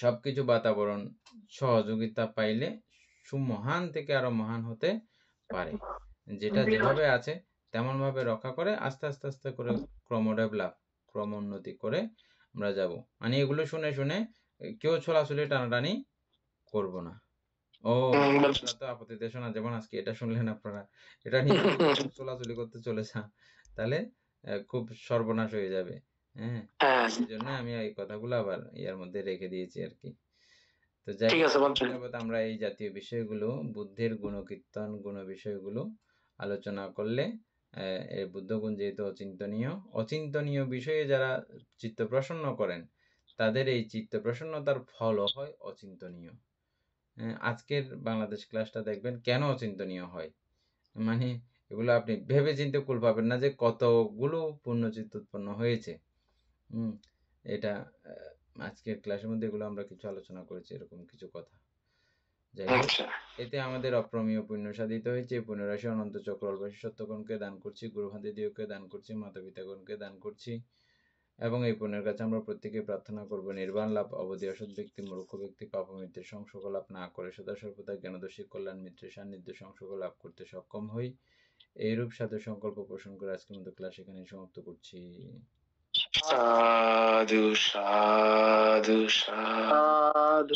সবকিছু বাতাবরণ সহযোগিতা পাইলে সুমহান থেকে আরো মহান হতে পারে। যেটা যেভাবে আছে তেমন ভাবে রক্ষা করে আস্তে আস্তে আস্তে করে ক্রমডেভেলপ, ক্রম উন্নতি করে আমরা যাব। মানে এগুলো শুনে শুনে কেউ ছোলাছুলি টানাটানি করব না। ও তো আপত্তিতে শোনা, যেমন আজকে এটা শুনলেন আপনারা, এটা নিয়ে ছোলাছুলি করতে চলে যান, তাহলে খুব সর্বনাশ হয়ে যাবে। হ্যাঁ, এই জন্য আমি এই কথাগুলো আবার ইয়ার মধ্যে রেখে দিয়েছি আর কি। তো যাই হোক, আমরা এই জাতীয় বিষয়গুলো, বুদ্ধের গুণকীর্তন, গুণ বিষয়গুলো আলোচনা করলে এই বুদ্ধগুণ যেহেতু অচিন্তনীয় বিষয়ে যারা চিত্ত প্রসন্ন করেন, তাদের এই চিত্ত প্রসন্নতার ফলও হয় অচিন্তনীয়। আজকের বাংলাদেশ ক্লাসটা দেখবেন কেন অচিন্তনীয় হয়, মানে এগুলো আপনি ভেবে চিন্তে কুল পাবেন না যে কতগুলো পূর্ণচিত্ত উৎপন্ন হয়েছে। এটা আজকের ক্লাসের মধ্যে এগুলো আমরা কিছু আলোচনা করেছি, এরকম কিছু কথা। যাই হোক, এতে আমাদের অপ্রমেয় পুণ্য সাধিত হয়েছে। এই পুণ্যরাশি অনন্ত চক্রবাসী সত্যগণকে দান করছি, গুরুভান্তিদিওকে দান করছি, মাতা পিতাগণকে দান করছি, এবং এই পুণ্যের কাছে আমরা প্রত্যেকে প্রার্থনা করব নির্বাণ লাভ, অবধি অসৎ ব্যক্তি, মূর্খ ব্যক্তি পাপমিত্রের সংসর্গ লাভ না করে সদা সর্বদা জ্ঞানদর্শী কল্যাণ মিত্রের সান্নিধ্য সংসর্গ লাভ করতে সক্ষম হই। এইরূপ সাধু সংকল্প পোষণ করে আজকের মতো ক্লাস এখানে সমাপ্ত করছি। সাধু সাধু সাধু।